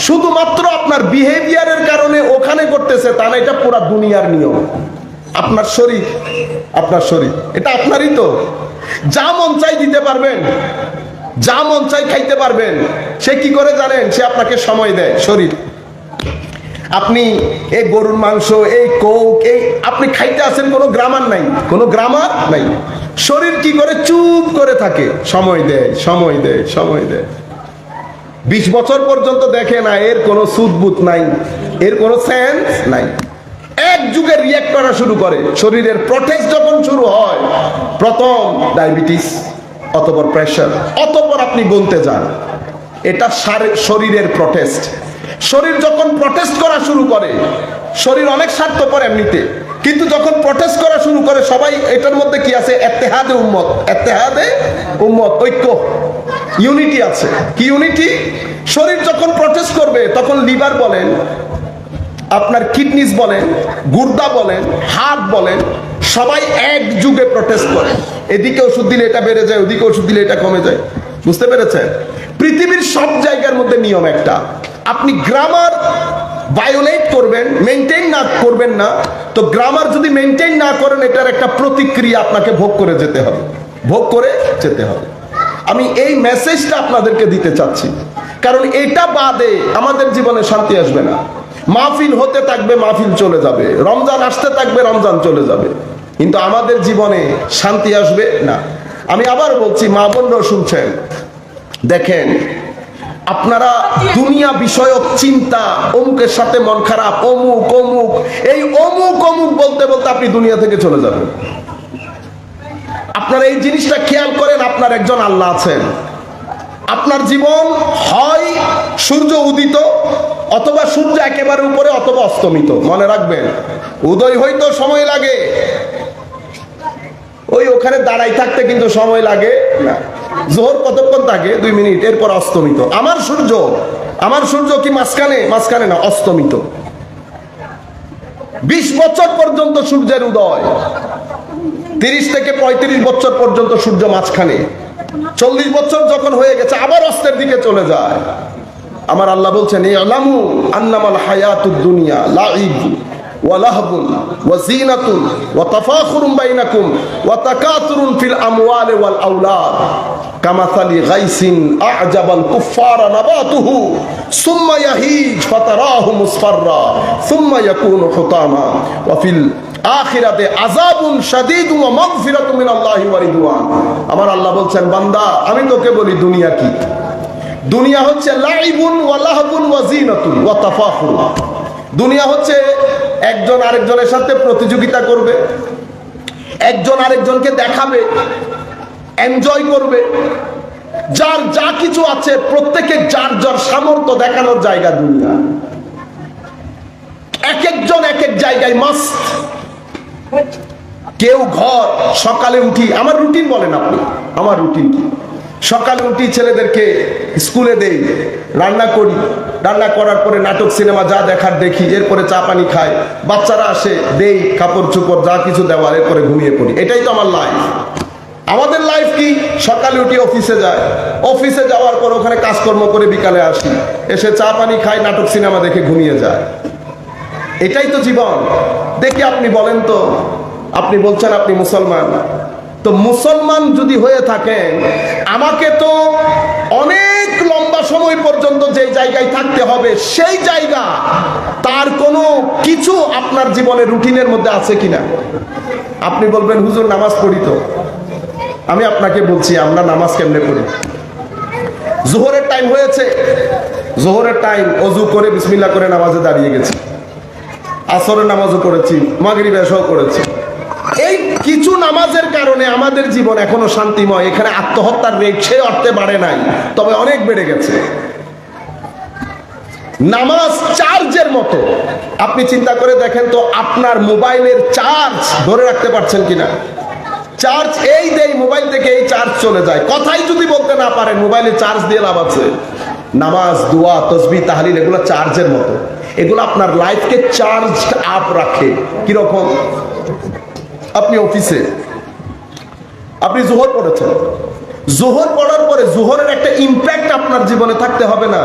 শুধুমাত্র আপনার বিহেভিয়ারের কারণে ওখানে করতেছে তা না, এটা পুরা দুনিয়ার নিয়ম। আপনার শরীর, আপনার শরীর এটা আপনারই তো। যা মন চাই দিতে পারবেন, যা মন চাই খাইতে পারবেন। সে কি করে জানেন? সে আপনাকে সময় দেয়। শরীর, আপনি এই গরুর মাংস, এই কোক, এই আপনি খাইতে আসেন, কোনো গ্রামার নাই, কোনো গ্রামার নাই। শরীর কি করে? চুপ করে থাকে, সময় দেয়, সময় দেয়, সময় দেয়। 20 বছর পর্যন্ত দেখে না, এর কোনো সুদবুত নাই, এর কোনো সেন্স নাই। এক যুগে রিয়াক্ট করা শুরু করে। শরীরের প্রটেস্ট যখন শুরু হয়, প্রথম ডায়াবেটিস, অতঃপর প্রেশার, অতঃপর আপনি গুনতে যান। এটা শরীরের প্রটেস্ট। শরীর যখন প্রটেস্ট করা শুরু করে, শরীর অনেক স্বার্থপর এমনিতে, কিন্তু যখন প্রটেস্ট করা শুরু করে, সবাই এটার মধ্যে কি আছে? ইত্তেহাদে উম্মত, ইত্তেহাদে উম্মত, ঐক্য, ইউনিটি আছে। কি ইউনিটি? শরীর যখন প্রটেস্ট করবে, তখন লিভার বলেন, আপনার কিডনিস বলেন, গুর্দা বলেন, হার্ট বলেন, সবাই এক যুগে প্রটেস্ট করে। এদিকে ওষুধ দিলে এটা বেড়ে যায়, ওদিকে ওষুধ দিলে এটা কমে যায়। বুঝতে পেরেছেন? পৃথিবীর সব জায়গার মধ্যে নিয়ম একটা। আপনি গ্রামার ভায়োলেট করবেন, মেনটেন না করবেন না, তো গ্রামার যদি মেনটেন না করেন, এটার একটা প্রতিক্রিয়া আপনাকে ভোগ করে যেতে হবে, ভোগ করে যেতে হবে। আমি এই মেসেজটা আপনাদেরকে দিতে চাচ্ছি, কারণ এটা বাদে আমাদের জীবনে শান্তি আসবে না। মাহফিল হতে থাকবে, মাহফিল চলে যাবে, রমজান আসতে থাকবে, রমজান চলে যাবে, কিন্তু আমাদের জীবনে শান্তি আসবে না। আমি আবার বলছি, মা বোনরাও শুনছেন, দেখেন, আপনারা দুনিয়া বিষয়ক চিন্তা, অমুকের সাথে মন খারাপ, অমুক অমুক, এই অমুক অমুক বলতে বলতে আপনি দুনিয়া থেকে চলে যাবেন। আপনারা এই জিনিসটা খেয়াল করেন, আপনার একজন আল্লাহ আছেন। আপনার জীবন হয় সূর্য উদিত, অথবা সূর্য একেবারে উপরে, অথবা অস্তমিত। মনে রাখবেন, উদয় হইতো সময় লাগে, ওই ওখানে দাঁড়াই থাকতে কিন্তু সময় লাগে না। জোহর কতক্ষণ থাকে? 2 মিনিট, এরপর অস্তমিত। আমার সূর্য, আমার সূর্য কি মাঝখানে? মাঝখানে না, অস্তমিত। 20 বছর পর্যন্ত সূর্যের উদয়, 30 থেকে 35 বছর পর্যন্ত সূর্য মাঝখানে, 40 বছর যখন হয়ে গেছে, আবার অস্তের দিকে চলে যায়। আমার আল্লাহ বলছেন, ইলামু আন্নামাল হায়াতুদ দুনিয়া লাইব ওয়া লাহবুন ওয়া যিনাতুন ওয়া তাফাখুরুম বাইনাকুম ওয়া তাকাতুরুন ফিল আমওয়ালি ওয়াল আওলাদ কামাসালি গাইসিন আ'জাবাল কুফফারা নাবাতুহু সুম্মা ইয়াহিজ ফাতারাহু মুসফাররা সুম্মা ইয়াকুনু হুতামা ওয়া ফিল আখিরাতে আযাবুন শাদীদুন ওয়া মাগফিরাতুম মিনাল্লাহি ওয়া রিদওয়ান। আমার আল্লাহ বলছেন, বান্দা, আমি তোকে বলি দুনিয়া কি? দুনিয়া হচ্ছে লাইবুন ওয়া লাহবুন ওয়া যিনাতুন ওয়া তাফাখুর। দুনিয়া হচ্ছে একজন আরেকজনের সাথে প্রতিযোগিতা করবে, একজন আরেকজনকে দেখাবে, এনজয় করবে। যার যা কিছু আছে, প্রত্যেকের যার যার সামর্থ্য দেখানোর জায়গা দুনিয়া। এক একজন এক এক জায়গায় মাস্ট। কেউ ঘর সকালে উঠি, আমার রুটিন বলেন আপনি, আমার রুটিন কি? সকালে উঠি, ছেলেদেরকে স্কুলে দেই, রান্না করি, রান্না করার পরে নাটক সিনেমা যা দেখার দেখি, এরপরে চা পানি খাই, বাচ্চারা আসে, দেই কাপড় চোপড় যা কিছু দেওয়ার, এরপরে ঘুমিয়ে পড়ি। এটাই তো আমার লাইফ। আমাদের লাইফ কি? সকালে উঠি, অফিসে যায়, অফিসে যাওয়ার পর ওখানে কাজকর্ম করে বিকালে আসি, এসে চা পানি খাই, নাটক সিনেমা দেখে ঘুমিয়ে যায়। এটাই তো জীবন। দেখি আপনি বলেন তো, আপনি বলছেন আপনি মুসলমান, তো মুসলমান যদি হয়ে থাকেন, আমাকে তো অনেক লম্বা সময় পর্যন্ত যে জায়গায় থাকতে হবে, সেই জায়গা তার কোনো কিছু আপনার জীবনের রুটিনের মধ্যে আছে কিনা? আপনি বলবেন, হুজুর নামাজ পড়ি তো। আমি আপনাকে বলছি, আমরা নামাজ কেমনে পড়ি? জোহরের টাইম হয়েছে, জোহরের টাইম, অজু করে বিসমিল্লাহ করে নামাজে দাঁড়িয়ে গেছি, আসরের নামাজও পড়েছি, মাগরিব এশাও করেছি। এই কিছু নামাজের কারণে আমাদের জীবন এখনো শান্তিময়। এখানে আত্মহত্যার রেট সে অর্থে বাড়ে নাই, তবে অনেক বেড়ে গেছে। নামাজ চার্জের মতো। আপনি চিন্তা করে দেখেন তো, আপনার মোবাইলের চার্জ ধরে রাখতে পারছেন কিনা? চার্জ এই দেই, মোবাইল থেকে এই চার্জ চলে যায়। কথাই যদি বলতে না পারেন, মোবাইলে চার্জ দিয়ে লাভ আছে? নামাজ, দোয়া, তসবিহ, তাহলিল, এগুলো চার্জের মতো। এগুলো আপনার লাইফকে চার্জ আপ রাখে। কিরকম? আপনি অফিসে, আপনি জোহর পড়েছেন, জোহর পড়ার পরে জোহরের একটা ইম্প্যাক্ট আপনার জীবনে থাকতে হবে না?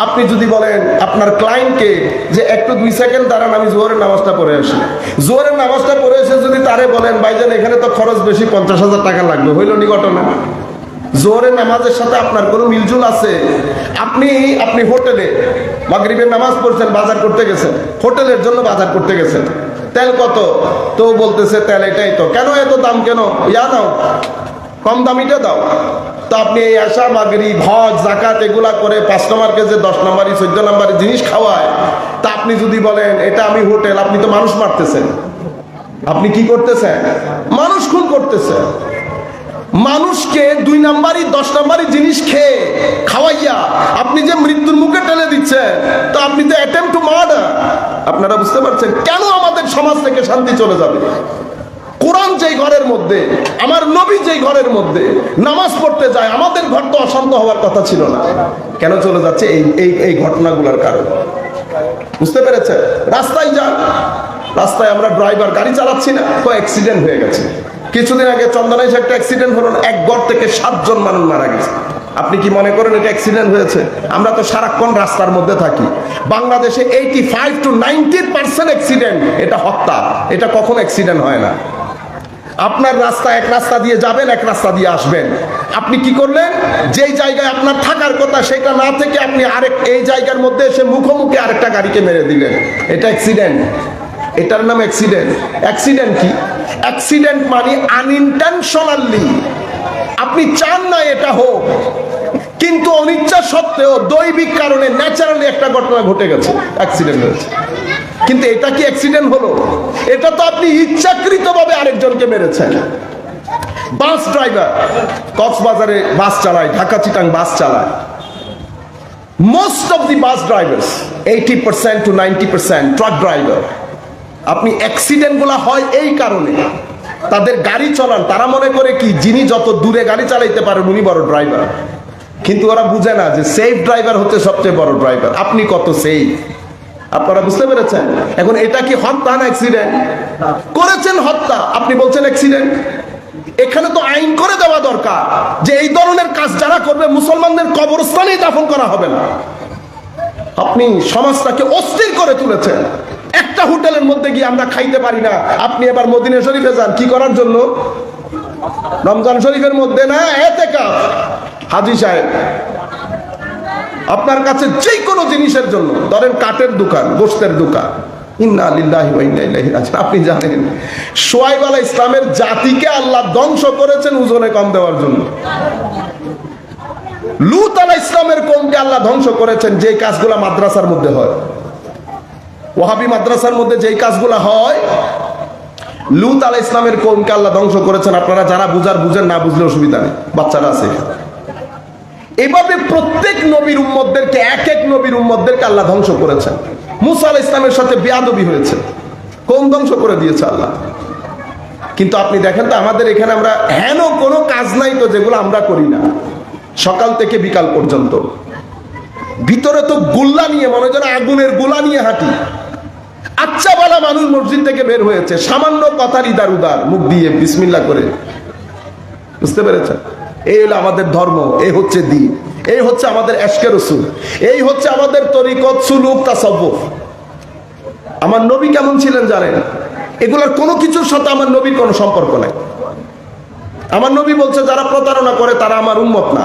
আপনি যদি বলেন আপনার ক্লায়েন্টকে যে একটু 2 সেকেন্ড দাঁড়ান, আমি জোহরের নামাজটা পড়ে আসি, জোহরের নামাজটা পড়ে এসে যদি তারে বলেন ভাইজান এখানে তো খরচ বেশি, 50,000 টাকা লাগবে, হইল নি ঘটনা? জোহরের নামাজের সাথে আপনার কোনো মিলজুল আছে? আপনি হোটেলে মাগরিবের নামাজ পড়ছেন, বাজার করতে গেছেন, হোটেলের জন্য বাজার করতে গেছেন, তেল কত? তো বলতেছে তেল এটাই তো, কেন এত দাম কেন? দাও, কম দামিটা দাও। তো আপনি এই আশা মাগরিব হজ জাকাত এগুলা করে 5 নম্বরকে যে 10 নম্বরই 14 নম্বরই জিনিস খাওয়ায়, তা আপনি যদি বলেন এটা আমি হোটেল, আপনি তো মানুষ মারতেছেন। আপনি কি করতেছেন? মানুষ খুন করতেছেন। মানুষকে 2 নম্বরই 10 নম্বরই জিনিস খেয়ে খাওয়াইয়া আপনি যে মৃত্যুর মুখে ঠেলে দিচ্ছেন, তো আপনি তো অ্যাটেম্প টু মার্ডার। আপনারা বুঝতে পারছেন কেন আমাদের সমাজ থেকে শান্তি চলে যাবে? কোরআন যেই ঘরের মধ্যে, আমার নবী যেই ঘরের মধ্যে নামাজ পড়তে যায়, আমাদের ঘর তো অশান্ত হওয়ার কথা ছিল না, কেন চলে যাচ্ছে? এই ঘটনাগুলোর কারণে। বুঝতে পেরেছেন? রাস্তায় যান, রাস্তায় আমরা ড্রাইভার গাড়ি চালাচ্ছি না, তো অ্যাক্সিডেন্ট হয়ে গেছে। কিছুদিন আগে চন্দনাইশ একটা অ্যাক্সিডেন্ট হলো, এক ঘর থেকে 7 জন মানুষ মারা গেছে। আপনি কি মনে করেন এটা অ্যাক্সিডেন্ট হয়েছে? আমরা তো সারাক্ষণ রাস্তার মধ্যে থাকি। বাংলাদেশে 85 to 90% অ্যাক্সিডেন্ট, এটা হত্যা, এটা কখনো অ্যাক্সিডেন্ট হয় না। আপনার রাস্তা, এক রাস্তা দিয়ে যাবেন, এক রাস্তা দিয়ে আসবেন, আপনি কি করলেন? যেই জায়গায় আপনার থাকার কথা সেটা না থেকে আপনি এই জায়গার মধ্যে এসে মুখোমুখি আরেকটা গাড়িকে মেরে দিলেন, এটা অ্যাক্সিডেন্ট। এটার নাম অ্যাক্সিডেন্ট। অ্যাক্সিডেন্ট কি? অ্যাক্সিডেন্ট মানে আনইনটেনশনালি, আপনি চান না এটা হোক, কিন্তু অনিচ্ছা সত্ত্বেও দৈবিক কারণে ন্যাচারালি একটা ঘটনা ঘটে গেছে, অ্যাক্সিডেন্ট হয়েছে। কিন্তু এটা কি অ্যাক্সিডেন্ট হলো? এটা তো আপনি ইচ্ছাকৃতভাবে আরেকজনকে মেরেছেন। বাস ড্রাইভার কক্সবাজারে বাস চালায়, ঢাকা চিটাং বাস চালায়, most of the bus drivers 80% to 90% truck driver. আপনি অ্যাক্সিডেন্ট গুলা হয় এই কারণে, তাদের গাড়ি চলান, তারা মনে করে কি যিনি যত দূরে গাড়ি চালাইতে পারেন উনি বড় ড্রাইভার, কিন্তু ওরা বুঝে না যে সেফ ড্রাইভার হচ্ছে সবচেয়ে বড় ড্রাইভার। আপনি কত সেফ, আপনারা বুঝতে পেরেছেন? এখন এটা কি হত্যা না অ্যাক্সিডেন্ট? করেছেন হত্যা, আপনি বলছেন অ্যাক্সিডেন্ট। এখানে তো আইন করে দেওয়া দরকার যে এই ধরনের কাজ যারা করবে মুসলমানদের কবরস্থানেই দাফন করা হবে না। আপনি সমাজটাকে অস্থির করে তুলেছেন। একটা হোটেলের মধ্যে গিয়ে আমরা খাইতে পারি না, আপনি এবার মদিনা শরীফে যান কি করার জন্য? রমজান শরীফের মধ্যে না, ইতিকাফ। হাজী সাহেব আপনার কাছে যে কোনো জিনিসের জন্য, ধরেন কাঠের দোকান, গোশতের দোকান, ইন্না লিল্লাহি ওয়া ইন্না ইলাইহি রাজিউন। আপনি জানেন শুআয়ব আলাইহিস ইসলামের জাতিকে আল্লাহ ধ্বংস করেছেন ওজনে কম দেওয়ার জন্য। লূত আলাইহিস ইসলামের কওমকে আল্লাহ ধ্বংস করেছেন যে কাজগুলো মাদ্রাসার মধ্যে হয়, ওয়াহাবি মাদ্রাসার মধ্যে যেই কাজগুলো হয়, লূত আলাইহিস ইসলামের কওমকে আল্লাহ ধ্বংস করেছেন। আপনারা যারা বুঝেন, না বুঝলে অসুবিধা নেই, বাচ্চারা আছে। এভাবে প্রত্যেক নবীর উম্মতদেরকে, এক এক নবীর উম্মতদেরকে আল্লাহ ধ্বংস করেছেন। মুসা আলাইহিস ইসলামের সাথে বেয়াদবি হয়েছে, কওম ধ্বংস করে দিয়েছে আল্লাহ। কিন্তু আপনি দেখেন তো আমাদের এখানে আমরা হেন কোনো কাজ নাই তো যেগুলো আমরা করি না, সকাল থেকে বিকাল পর্যন্ত। ভিতরে তো গোল্লা নিয়ে, মনে যেন আগুনের গোলা নিয়ে হাঁটি। আচ্ছা বলা মানুষ মসজিদ থেকে বের হয়েছে সামান্য কথার ইদার উদার মুখ দিয়ে বিসমিল্লাহ করে। বুঝতে পেরেছেন? এই হলো আমাদের ধর্ম, এই হচ্ছে দ্বীন, এই হচ্ছে আমাদের এশকে রাসূল, এই হচ্ছে আমাদের তরিকত, সুলুক, তাসাউফ। আমার নবী কেমন ছিলেন জানেন? এগুলোর কোনো কিছুর সাথে আমার নবীর কোনো সম্পর্ক নাই। আমার নবী বলছে যারা প্রতারণা করে তারা আমার উম্মত না।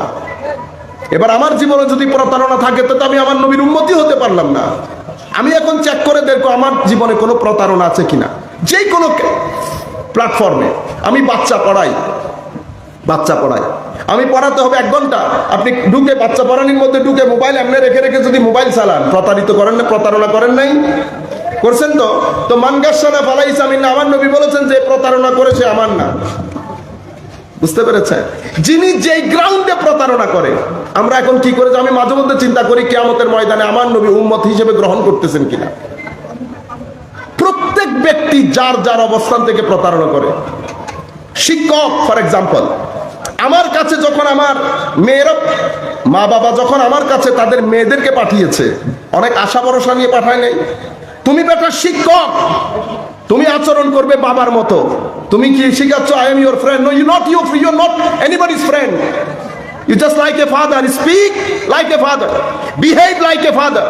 এবার আমার জীবনে যদি প্রতারণা থাকে তো আমি আমার নবীর উম্মতই হতে পারলাম না। আমি এখন চেক করে দেখবো আমার জীবনে কোনো প্রতারণা আছে কিনা। যে কোনো প্ল্যাটফর্মে আমি বাচ্চা পড়াই, আমি পড়াতে হবে 1 ঘন্টা। আপনি ঢুকে বাচ্চা পড়ানির মধ্যে ঢুকে মোবাইল এমনি রেখে যদি মোবাইল চালান, প্রতারিত করেন না? প্রতারণা করেন নাই? করছেন তো? তো মানগাসানা ফালাইসা মিন্না, আমার নবী বলেছেন যে প্রতারণা করেছে আমার না। বুঝতে পেরেছেন? যিনি যেই গ্রাউন্ডে প্রতারণা করে, আমরা এখন কি করে, আমি মাঝে মধ্যে চিন্তা করি কিয়ামতের ময়দানে আমার নবী উম্মত হিসেবে গ্রহণ করতেছেন কিনা। প্রত্যেক ব্যক্তি যার যার অবস্থান থেকে প্রতারণা করে। শিক্ষক ফর এক্সাম্পল, আমার কাছে যখন আমার মেয়েরা, মা বাবা যখন আমার কাছে তাদের মেয়েদেরকে পাঠিয়েছে, অনেক আশা ভরসা নিয়ে পাঠায় নাই। তুমি বেটা শিক্ষক, তুমি আচরণ করবে বাবার মতো, তুমি কি শিখাচ্ছ I am your friend? No, you're not anybody's friend. You just like a father, speak like a father, behave like a father.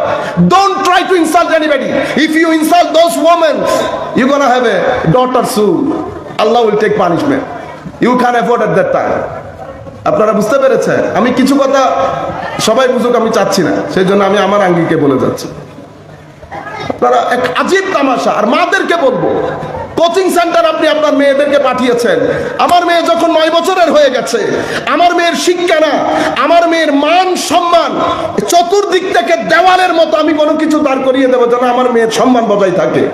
Don't try to insult anybody. If you insult those women, you're gonna have a daughter soon. Allah will take punishment. You can't afford at that time. আপনারা বুঝতে পেরেছেন? আমি কিছু কথা সবাই বুঝুক আমি চাচ্ছি না, সেই জন্য আমি আমার আঙ্গিকে বলে যাচ্ছি। আপনারা এক আজীব তামাশা। আর মাদেরকে বলবো, কোচিং সেন্টার আপনি আপনার মেয়েদেরকে পাঠিয়েছেন। আমার মেয়ে যখন 9 বছরের হয়ে গেছে, আমার মেয়ের শিক্ষা না, আমার মেয়ের মান সম্মান চতুর্দিক থেকে দেওয়ালের মতো আমি কোনো কিছু দাঁড় করিয়ে দেবো যেন আমার মেয়ের সম্মান বজায় থাকে।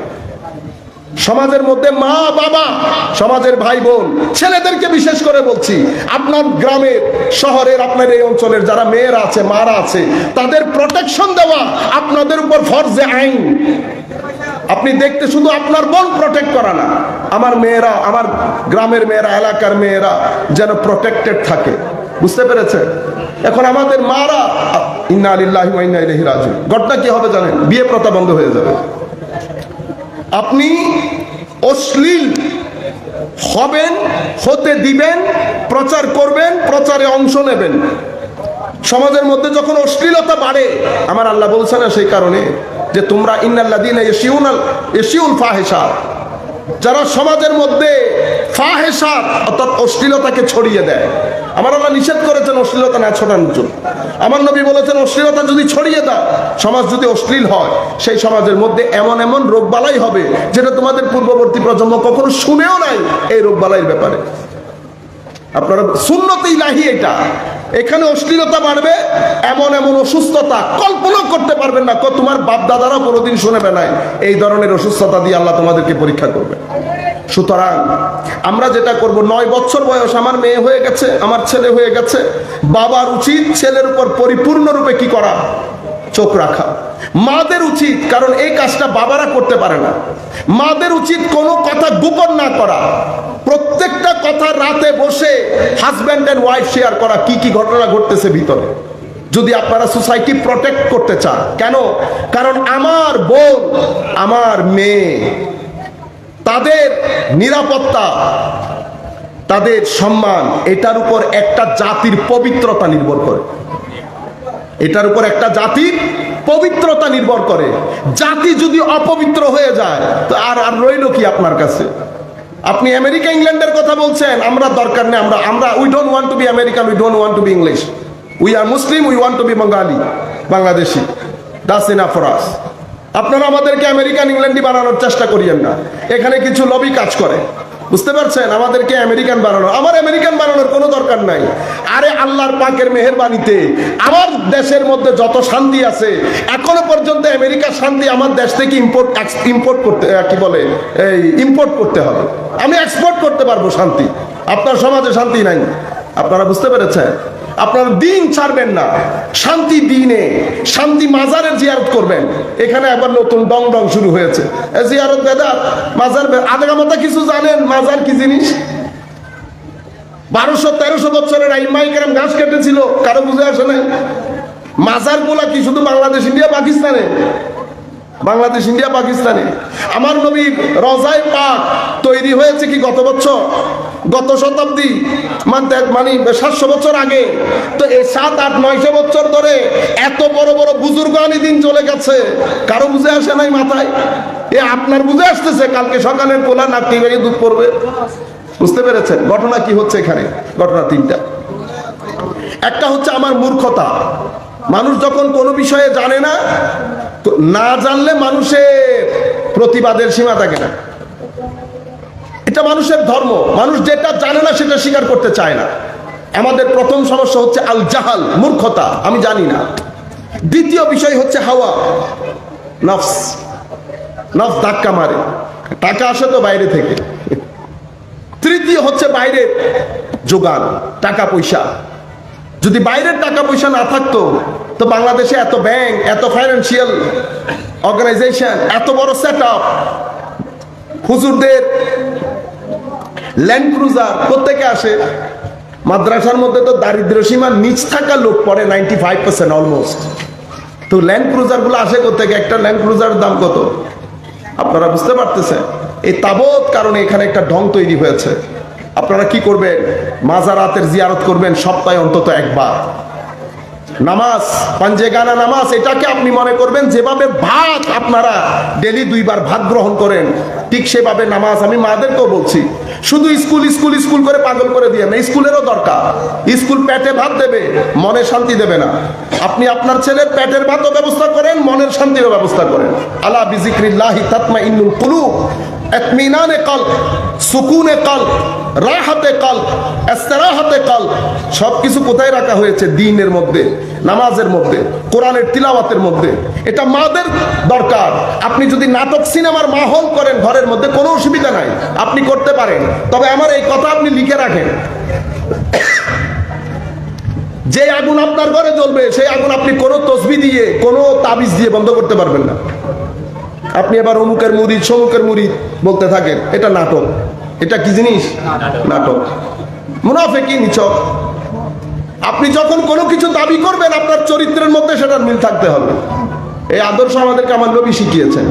সমাজের মধ্যে মা বাবা, সমাজের ভাই বোন, ছেলেদেরকে বিশেষ করে বলছি, আপনার গ্রামের শহরের আপনার এই অঞ্চলের যারা মেয়েরা আছে, মারা আছে, তাদের প্রোটেকশন দেওয়া আপনাদের উপর ফরজে আইন। আপনি দেখতে শুধু আপনার বোন প্রোটেক্ট করা না, আমার মেয়েরা, আমার গ্রামের মেয়েরা, এলাকার মেয়েরা যেন প্রোটেক্টেড থাকে। বুঝতে পেরেছে? এখন আমাদের মারা, ইন্না লিল্লাহি ওয়া ইন্না ইলাইহি রাজিউন, ঘটনা কি হবে জানেন? বিয়ে প্রথা বন্ধ হয়ে যাবে। আপনি অশ্লীল হবেন, হতে দিবেন, প্রচার করবেন, প্রচারে অংশ নেবেন। সমাজের মধ্যে যখন অশ্লীলতা বাড়ে, আমার আল্লাহ বলছে না সেই কারণে যে তোমরা ইন্নাল্লাযীনা ইয়াশিউল ফাহিশা, যারা সমাজের মধ্যে ফাহিশা অর্থাৎ অশ্লীলতাকে ছড়িয়ে দেয়, আমার আল্লাহ নিষেধ করেছেন অশ্লীলতা না ছড়ানোর জন্য। আমার নবী বলেছেন অশ্লীলতা যদি ছড়িয়ে দেয়, সমাজ যদি অশ্লীল হয়, সেই সমাজের মধ্যে এমন এমন রোগবালাই হবে যেটা তোমাদের পূর্ববর্তী প্রজন্ম কখনো শুনেও নাই এই রোগবালাইয়ের ব্যাপারে। আপনারা সুন্নতে ইলাহি এটা, এখানে অশ্লীলতা বাড়বে, এমন এমন অসুস্থতা কল্পনা করতে পারবেন না, তোমার বাপ দাদারা কোনোদিন শুনেবে নাই। এই ধরনের অসুস্থতা দিয়ে আল্লাহ তোমাদেরকে পরীক্ষা করবে। সুতরাং আমরা যেটা করব, 9 বছর বয়স, আমার মেয়ে হয়ে গেছে, আমার ছেলে হয়ে গেছে, বাবার উচিত ছেলের উপর পরিপূর্ণরূপে কি করা? চোখ রাখা। মাদের উচিত, কারণ এই কাজটা বাবারা করতে পারে না, মাদের উচিত কোনো কথা গোপন না করা, প্রত্যেকটা কথা রাতে বসে হাজব্যান্ড এন্ড ওয়াইফ শেয়ার করা, কি কি ঘটনা ঘটতেছে ভিতরে, যদি আপনারা সোসাইটি প্রটেক্ট করতে চান। কেন? কারণ আমার বোন, আমার মেয়ে, তাদের নিরাপত্তা, তাদের সম্মান, এটার উপর একটা জাতির পবিত্রতা নির্ভর করে। এটার উপর একটা জাতির পবিত্রতা নির্ভর করে। জাতি যদি অপবিত্র হয়ে যায় তো আর রইল কি আপনার কাছে? আপনি আমেরিকা ইংল্যান্ডের কথা বলছেন, আমরা দরকার নেই, আমরা we don't want to be American, we don't want to be English, we are Muslim, we want to be Bangali, Bangladeshi, that's enough for us. আপনারা আমাদেরকে আমেরিকান ইংল্যান্ডি বানানোর চেষ্টা করিয়েন না, এখানে কিছু লবি কাজ করে, বুঝতে পারছেন? আমাদেরকে আমেরিকান বানানো, আমার আমেরিকান বানানোর কোনো দরকার নাই। আরে আল্লাহর পাকের মেহেরবানিতে আমার দেশের মধ্যে যত শান্তি আছে, এখনো পর্যন্ত আমেরিকার শান্তি আমার দেশ থেকে ইম্পোর্ট করতে, কি বলে, এই ইম্পোর্ট করতে হবে। আমি এক্সপোর্ট করতে পারবো শান্তি, আপনার সমাজে শান্তি নাই। আপনারা বুঝতে পেরেছেন? আপনারা দিন ছাড়বেন না, শান্তি দিনে, শান্তি মাজারের জিয়ারত করবেন। এখানে আবার নতুন ডং ডং শুরু হয়েছে, জিয়ারত বেদাত, মাজার আদাগামাতা কিছু জানেন মাজার কি জিনিস? 1200-1300 বছরের আইম্মায়ে কেরাম ঘাস কেটেছিল, কারো বুঝে আসে নাই। মাজার গুলা কি শুধু বাংলাদেশ, ইন্ডিয়া, পাকিস্তানে? বাংলাদেশ, ইন্ডিয়া, পাকিস্তানে। আমার নবীর রওজায়ে পাক তৈরি হয়েছে কি গত বছর, গত শতাব্দী, মানে 700 বছর আগে। তো এই 700-800-900 বছর ধরে এত বড় বড় বুজুর্গানি দিন চলে গেছে, কারো বুঝে আসে নাই মাথায়? এ আপনার বুঝে আসতেছে, কালকে সকালে পোলা নাকি বেরিয়ে দুধ পড়বে। বুঝতে পেরেছেন ঘটনা কি হচ্ছে এখানে? ঘটনা 3টা। একটা হচ্ছে আমার মূর্খতা। মানুষ যখন কোনো বিষয়ে জানে না, তো না জানলে মানুষের প্রতিবাদের সীমা থাকে না, এটা মানুষের ধর্ম। মানুষ যেটা জানে না সেটা স্বীকার করতে চায় না। আমাদের প্রথম সমস্যা হচ্ছে আল জাহাল, মূর্খতা, আমি জানি না। দ্বিতীয় বিষয় হচ্ছে হাওয়া, নফস। নফস ধাক্কা মারে, টাকা আসে তো বাইরে থেকে। তৃতীয় হচ্ছে বাইরের যোগান, টাকা পয়সা। যদি বাইরের টাকা পয়সা না থাকতো তো বাংলাদেশে এত ব্যাংক, এত ফাইন্যান্সিয়াল অর্গানাইজেশন, এত বড় সেট আপ, হুজুরদের ল্যান্ড ক্রুজার কোত্থেকে আসে? মাদ্রাসার মধ্যে তো দারিদ্র সীমার নিচ থাকা লোক পড়ে 95% অলমোস্ট। তো ল্যান্ড ক্রুজার গুলো আসে কোত্থেকে? একটা ল্যান্ড ক্রুজার দাম কত আপনারা বুঝতে পারতেছেন? এই তাবৎ কারণে এখানে একটা ঢং তৈরি হয়েছে। আপনারা কি করবেন? মাজারাতের জিয়ারত করবেন সপ্তাহে অন্তত একবার। নামাজ, পাঞ্জেগানা নামাজ, এটাকে আপনি মনে করবেন যেভাবে ভাত আপনারা ডেলি 2 বার ভাত গ্রহণ করেন, ঠিক সেভাবে নামাজ। আমি মাদেরকেও বলছি, শুধু স্কুল স্কুল স্কুল করে পাগল করে দিয়ে না, স্কুলেরও দরকার। স্কুল পেটে ভাত দেবে, মনে শান্তি দেবে না। আপনি আপনার ছেলের পেটের ভাতও ব্যবস্থা করেন, মনের শান্তিরও ব্যবস্থা করেন। আলা বিজিক্রিল্লাহি তাতমাইন্নুল কুলুব, ইতমিনানে কলব, সুকুনে কলব, রাহাতে কলব, ইস্তিরাহাতে কলব, সবকিছু কোথায় রাখা হয়েছে? দ্বীনের মধ্যে, নামাজের মধ্যে, কোরআনের তিলাওয়াতের মধ্যে। এটা মাদের দরকার। আপনি যদি নাটক সিনেমার মাহল করেন ঘরের মধ্যে, কোনো অসুবিধা নাই, আপনি করতে পারেন। তবে আমার এই কথা আপনি লিখে রাখেন, যে আগুন আপনার ঘরে জ্বলবে সেই আগুন আপনি কোনো তসবিহ দিয়ে, কোনো তাবিজ দিয়ে বন্ধ করতে পারবেন না। আপনি এবার অমুকের মুরিদ, সমুকের মুরিদ বলতে থাকেন, এটা নাটক। এটা কি জিনিস? নাটক, মুনাফিকি, নিছক। আপনি যখন কোনো কিছু দাবি করবেন, আপনার চরিত্রের মধ্যে সেটার মিল থাকতে হবে। এই আদর্শ আমাদেরকে আমার নবী শিখিয়েছেন।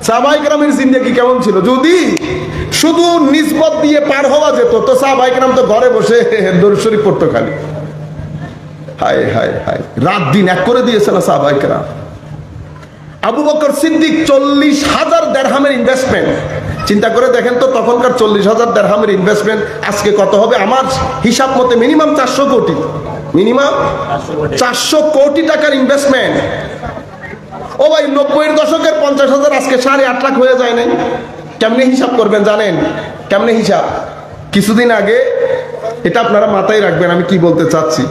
সাহাবায়ে কেরামের জিন্দেগি কেমন ছিল? যদি শুধু নিসবত দিয়ে পার হওয়া যেত, তো সাহাবায়ে কেরাম তো ঘরে বসে দরুদ শরীফ পড়তো খালি। হায় হায় হায়, রাত দিন এক করে দিয়েছে না সাহাবায়ে কেরাম। আবু বকর সিদ্দিক 40,000 দিরহামের ইনভেস্টমেন্ট, চিন্তা করে দেখেন তো, তখনকার 40,000 দিরহামের ইনভেস্টমেন্ট আজকে কত হবে? আমার হিসাব মতে মিনিমাম 400 কোটি, মিনিমাম 400 কোটি টাকার ইনভেস্টমেন্ট। ও ভাই, 90-এর দশকের 50,000 আজকে 8.5 লাখ হয়ে যায় নাই? কেমনে হিসাব করবেন জানেন? কেমনে হিসাব? কিছুদিন আগে, এটা আপনারা মাথায় রাখবেন আমি কি বলতে চাচ্ছি,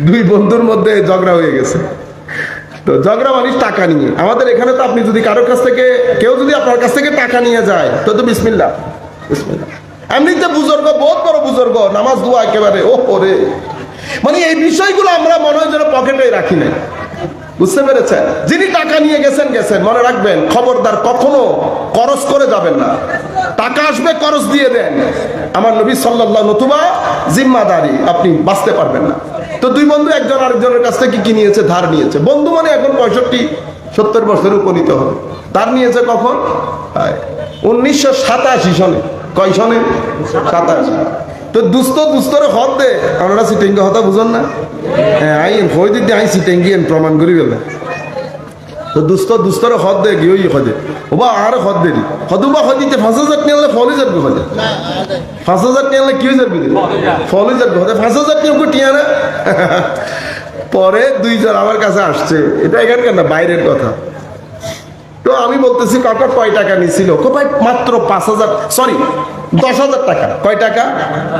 2 বন্ধুর মধ্যে ঝগড়া হয়ে গেছে। তো ঝগড়া মানে টাকা নিয়ে। আমাদের এখানে তো আপনি যদি কারোর কাছ থেকে, কেউ যদি আপনার কাছ থেকে টাকা নিয়ে যায়, তো বিসমিল্লাহ বিসমিল্লাহ। এমনিতে বুজুর্গ, বহুত বড় বুজুর্গ, নামাজ দোয়া একেবারে ও করে, মানে এই বিষয়গুলো আমরা মনে হয় যেন পকেটে রাখি নাই। বুঝতে পেরেছেন? যিনি টাকা নিয়ে গেছেন গেছেন, মনে রাখবেন খবরদার কখনো খরচ করে যাবেন না। টাকা আসবে, খরচ দিয়ে দেন। আমার নবী সাল্লাল্লাহু, নতুবা জিম্মাদারি, আপনি বাঁচতে পারবেন না। তো 2 বন্ধু একজন আরেকজনের কাছ থেকে কি নিয়েছে? ধার নিয়েছে। বন্ধু মানে এখন 65-70 বছরে উপনীত হবে। ধার নিয়েছে কখন? 1987 সনে। কয় সনে? 87। তো দুস্তরে হদ দে, আমরা সিটেঙ্গি হতা বুঝন না? হ্যাঁ, আইন হই দিদি আই সিটেঙ্গি প্রমাণ করি গেলে। তো দুস্তরে হদ দে গিয়ে হদে ওবা আর হদ দেরি হদুবা হদিতে 5,000 নিয়ে ফলে যাবে, হদে 5,000 নিয়ে কি হয়ে যাবে? ফলে যাবে, হদে 5,000 নিয়ে টিয়া না। পরে 2 জন আমার কাছে আসছে, এটা এখানকার না, বাইরের কথা। তো আমি বলতেছি, কাকা কয় টাকা নিছিল? ভাই মাত্র 5,000, সরি 10,000 টাকা। কয় টাকা?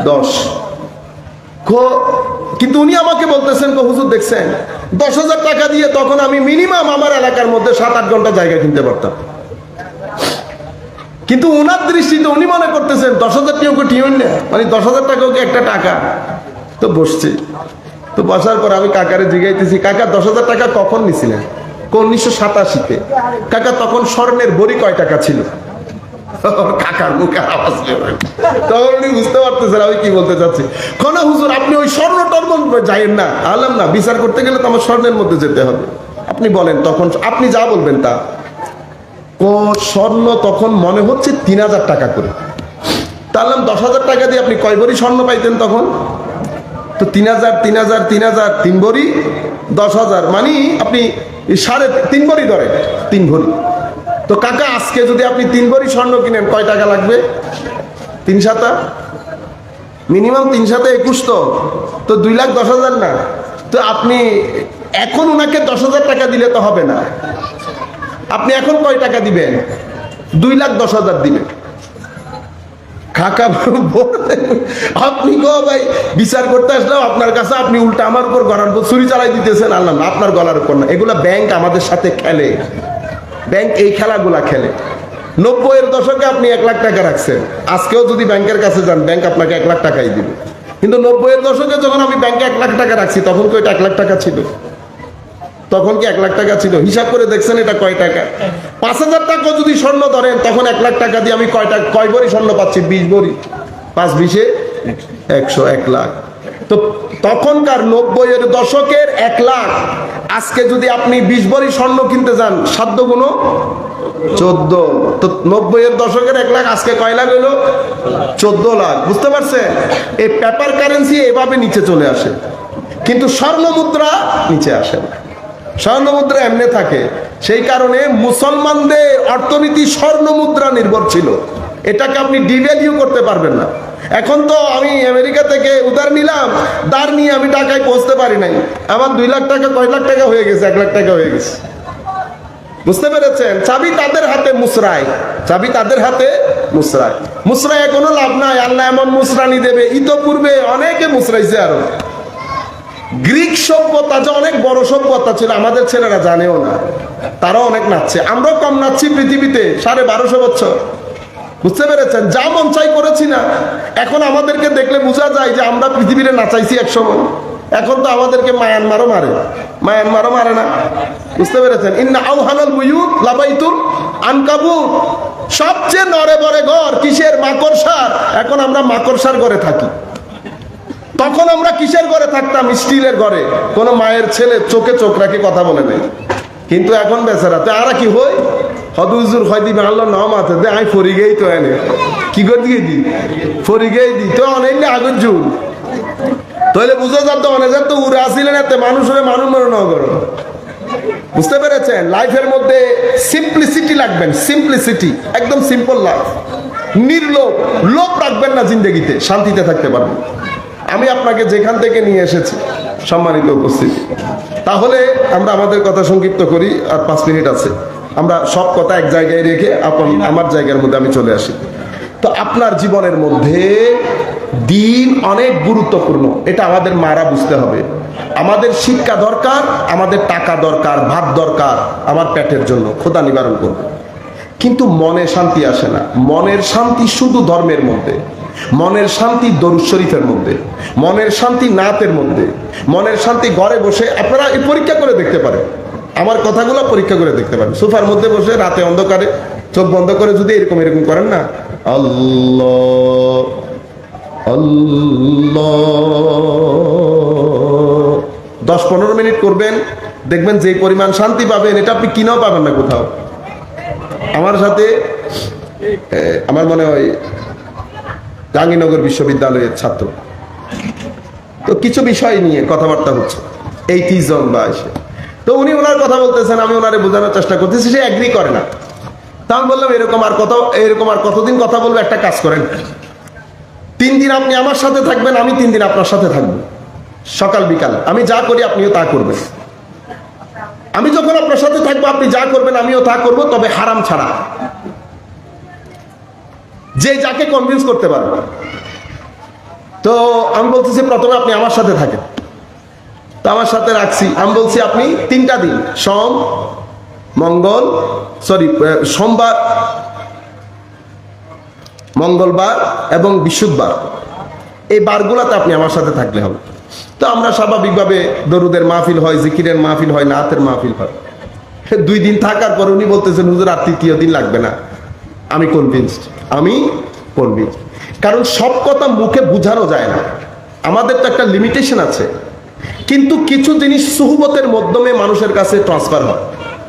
10। কিন্তু উনি আমাকে বলতেছেন, হুজুর দেখছেন 10,000 টাকা দিয়ে তখন আমি মিনিমাম আমার এলাকার মধ্যে 7-8 ঘন্টা জায়গা কিনতে পারতাম। কিন্তু উনার দৃষ্টিতে উনি মনে করতেছেন 10,000 টাকা টিউন না, মানে 10,000 টাকাও কি একটা টাকা? তো বসছি, তো বসার পর আমি কাকারে জিজ্ঞাইতেছি, কাকা 10,000 টাকা কখন নিছিলেন? 1987-তে। কাকা তখন স্বর্ণের বড়ি কয় টাকা ছিল? কাকার মুখে আওয়াজ বেরোয়। তখন উনি বুঝতে পারতেছেন আমি কি বলতে চাচ্ছি। না হুজুর, আপনি ওই স্বর্ণ টর্ণ যাইয়েন না। আলাম না, বিচার করতে গেলে তো আমার স্বর্ণের মধ্যে যেতে হবে। আপনি বলেন, তখন আপনি যা বলবেন তা। স্বর্ণ তখন মনে হচ্ছে 3,000 টাকা করে। তাহলে 10,000 টাকা দিয়ে আপনি কয় ভরি স্বর্ণ পাইতেন তখন? তো 3,000 3,000 3,000 3 ভরি 10,000, মানে আপনি 3.5 ভরি ধরে, 3 ভরি। তো কাকা আজকে যদি আপনি 3 ভরি স্বর্ণ কিনেন কয় টাকা লাগবে? 3/7 মিনিমাম, 3/7 21, তো 2,10,000 না? তো আপনি এখন ওনাকে 10,000 টাকা দিলে তো হবে না। আপনি এখন কয় টাকা দিবেন? 2,10,000 দিবেন। কাকা আপনি গো ভাই বিচার করতে আসলাম আপনার কাছে, আপনি উল্টা আমার উপর গলার উপর ছুরি চালাই দিতেছেন। আল্লাহ, আপনার গলার উপর না, এগুলা ব্যাংক আমাদের সাথে খেলে। ব্যাংক এই খেলাগুলা খেলে। 90-এর দশকে আপনি 1 লাখ টাকা রাখছেন, আজকেও যদি ব্যাংকের কাছে যান ব্যাংক আপনাকে 1 লাখ টাকাই দিবে। কিন্তু 90-এর দশকে যখন আমি ব্যাংকে 1 লাখ টাকা রাখছি, তখন কি ওইটা 1 লাখ টাকা ছিল? তখন কি 1 লাখ টাকা ছিল? হিসাব করে দেখছেন এটা কয় টাকা? 5,000 টাকা যদি স্বর্ণ ধরেন, তখন 1 লাখ টাকা দিয়ে আমি কয় ভরি স্বর্ণ পাচ্ছি? 20 ভরি। 5-20 100, 1 লাখ। তো তখনকার 90-এর দশকের 1 লাখ, আজকে যদি আপনি 20 ভরি স্বর্ণ কিনতে যান, সাধ্য গুণ 14। তো 90-এর দশকের 1 লাখ আজকে কয় লাখ হইলো? 14 লাখ। বুঝতে পারছেন? এই পেপার কারেন্সি এভাবে নিচে চলে আসে, কিন্তু স্বর্ণ মুদ্রা নিচে আসে না। স্বর্ণ মুদ্রা এমনি থাকে। সেই কারণে মুসলমানদের অর্থনীতি স্বর্ণ মুদ্রা নির্ভর ছিল। এটাকে আপনি ডিভ্যালিউ করতে পারবেন না। এখন তো আমি আমেরিকা থেকে উধার নিলাম, ধার নিয়ে আমি টাকায় পৌঁছতে পারি নাই, আমার 2 লাখ টাকা কয় লাখ টাকা হয়ে গেছে? 1 লাখ টাকা হয়ে গেছে। বুঝতে পেরেছেন? চাবি তাদের হাতে মুসরায়, চাবি তাদের হাতে মুসরায়। মুসরায় কোনো লাভ নাই, আল্লাহ এমন মুসরানি দেবে। ইতোপূর্বে অনেকে মুসরাইছে। আরো গ্রিক সভ্যতা যে অনেক বড় সভ্যতা ছিল, আমাদের ছেলেরা জানেও না। তারাও অনেক নাচছে, আমরাও কম নাচছি পৃথিবীতে 1250 বছর। বুঝতে পেরেছেন? যা মন চাই করেছি না। এখন আমাদেরকে দেখলে বোঝা যায় যে আমরা পৃথিবীতে নাচাইছি এক সময়। এখন তো আমাদেরকে মায়ানমারও মারে, মায়ানমারও মারে না। বুঝতে পেরেছেন? ইন্না আওহানাল বুয়ুত লাবাইতুল আনকাবুত। সবচেয়ে নড়ে বড়ে ঘর কিসের? মাকড়সার। এখন আমরা মাকড়সার ঘরে থাকি। তখন আমরা কিসের ঘরে থাকতাম? স্টিলের ঘরে। কোন মায়ের ছেলে চোখে চোখ রাখি কথা বলে নেই। কিন্তু এখন বেচারা তো আর কি হই হদুজুর হয় দিবে আল্লাহ নাম আছে দে আমি ফরি গেই তো এনে কি করে দিয়ে দি ফরি গেই দি তো অনেক আগর জুল তাহলে বুঝা যাত অনেক তো উড়ে আসিলেন এতে মানুষের মানুষ মনে ন করো। বুঝতে পেরেছেন? লাইফের মধ্যে সিম্পলিসিটি লাগবেন, সিম্পলিসিটি, একদম সিম্পল লাইফ। নির্লোভ, লোভ রাখবেন না, জিন্দগিতে শান্তিতে থাকতে পারবেন। আমি আপনাকে যেখান থেকে নিয়ে এসেছি, সম্মানিত উপস্থিতি, তাহলে আমরা আমাদের কথা সংক্ষিপ্ত করি, আর 5 মিনিট আছে। আমরা সব কথা এক জায়গায় রেখে আমার জায়গার মধ্যে আমি চলে আসি। তো আপনার জীবনের মধ্যে দিন অনেক গুরুত্বপূর্ণ, এটা আমাদের মারা বুঝতে হবে। আমাদের শিক্ষা দরকার, আমাদের টাকা দরকার, ভাত দরকার আমার পেটের জন্য, খোদা নিবারণ করবে। কিন্তু মনে শান্তি আসে না। মনের শান্তি শুধু ধর্মের মধ্যে, মনের শান্তি দরুদ শরীফের মধ্যে, মনের শান্তি নাতের মধ্যে, মনের শান্তি ঘরে বসে। আপনারা এই পরীক্ষা করে দেখতে পারেন, আমার কথাগুলো পরীক্ষা করে দেখতে পারেন। সোফার মধ্যে বসে রাতে অন্ধকারে চোখ বন্ধ করে যদি এরকম এরকম করেন না, আল্লাহ আল্লাহ 10-15 মিনিট করবেন, দেখবেন যে পরিমাণ শান্তি পাবেন এটা আপনি কিনেও পাবেন না কোথাও। আমার সাথে আমার মনে হয় জাহাঙ্গীরনগর বিশ্ববিদ্যালয়ের ছাত্র, তো কিছু বিষয় নিয়ে কথাবার্তা হচ্ছে, 30 জন বা এসে, তো উনি ওনার কথা বলতেছেন, আমি ওনারে বোঝানোর চেষ্টা করতেছি, সে এগ্রি করে না। তা আমি বললাম এরকম আর কতদিন কথা বলবো? একটা কাজ করেন, 3 দিন আপনি আমার সাথে থাকবেন, আমি 3 দিন আপনার সাথে থাকবো, সকাল বিকাল। আমি যা করি আপনিও তা করবেন। আমি যখন আপনার সাথে থাকবো আপনি যা করবেন আমিও তা করবো, তবে হারাম ছাড়া। যে যাকে কনভিন্স করতে পারবে। তো আমি বলতেছি প্রথমে আপনি আমার সাথে থাকেন, তো আমার সাথে রাখছি। আমি বলছি আপনি 3টা দিন, সোমবার, মঙ্গলবার এবং বৃহস্পতিবার, এই বারগুলোতে আপনি আমার সাথে থাকলে হবে। তো আমরা স্বাভাবিকভাবে দরুদের মাহফিল হয়, জিকিরের মাহফিল হয়, নাতের মাহফিল হয়। 2 দিন থাকার পর উনি বলতেছেন হুজুর আর 3য় দিন লাগবে না। আমি কনভিন্সড, কারণ সব কথা মুখে বুঝানো যায় না, আমাদের তো একটা লিমিটেশন আছে। কিন্তু কিছু জিনিস সুহবতের মাধ্যমে মানুষের কাছে ট্রান্সফার হয়।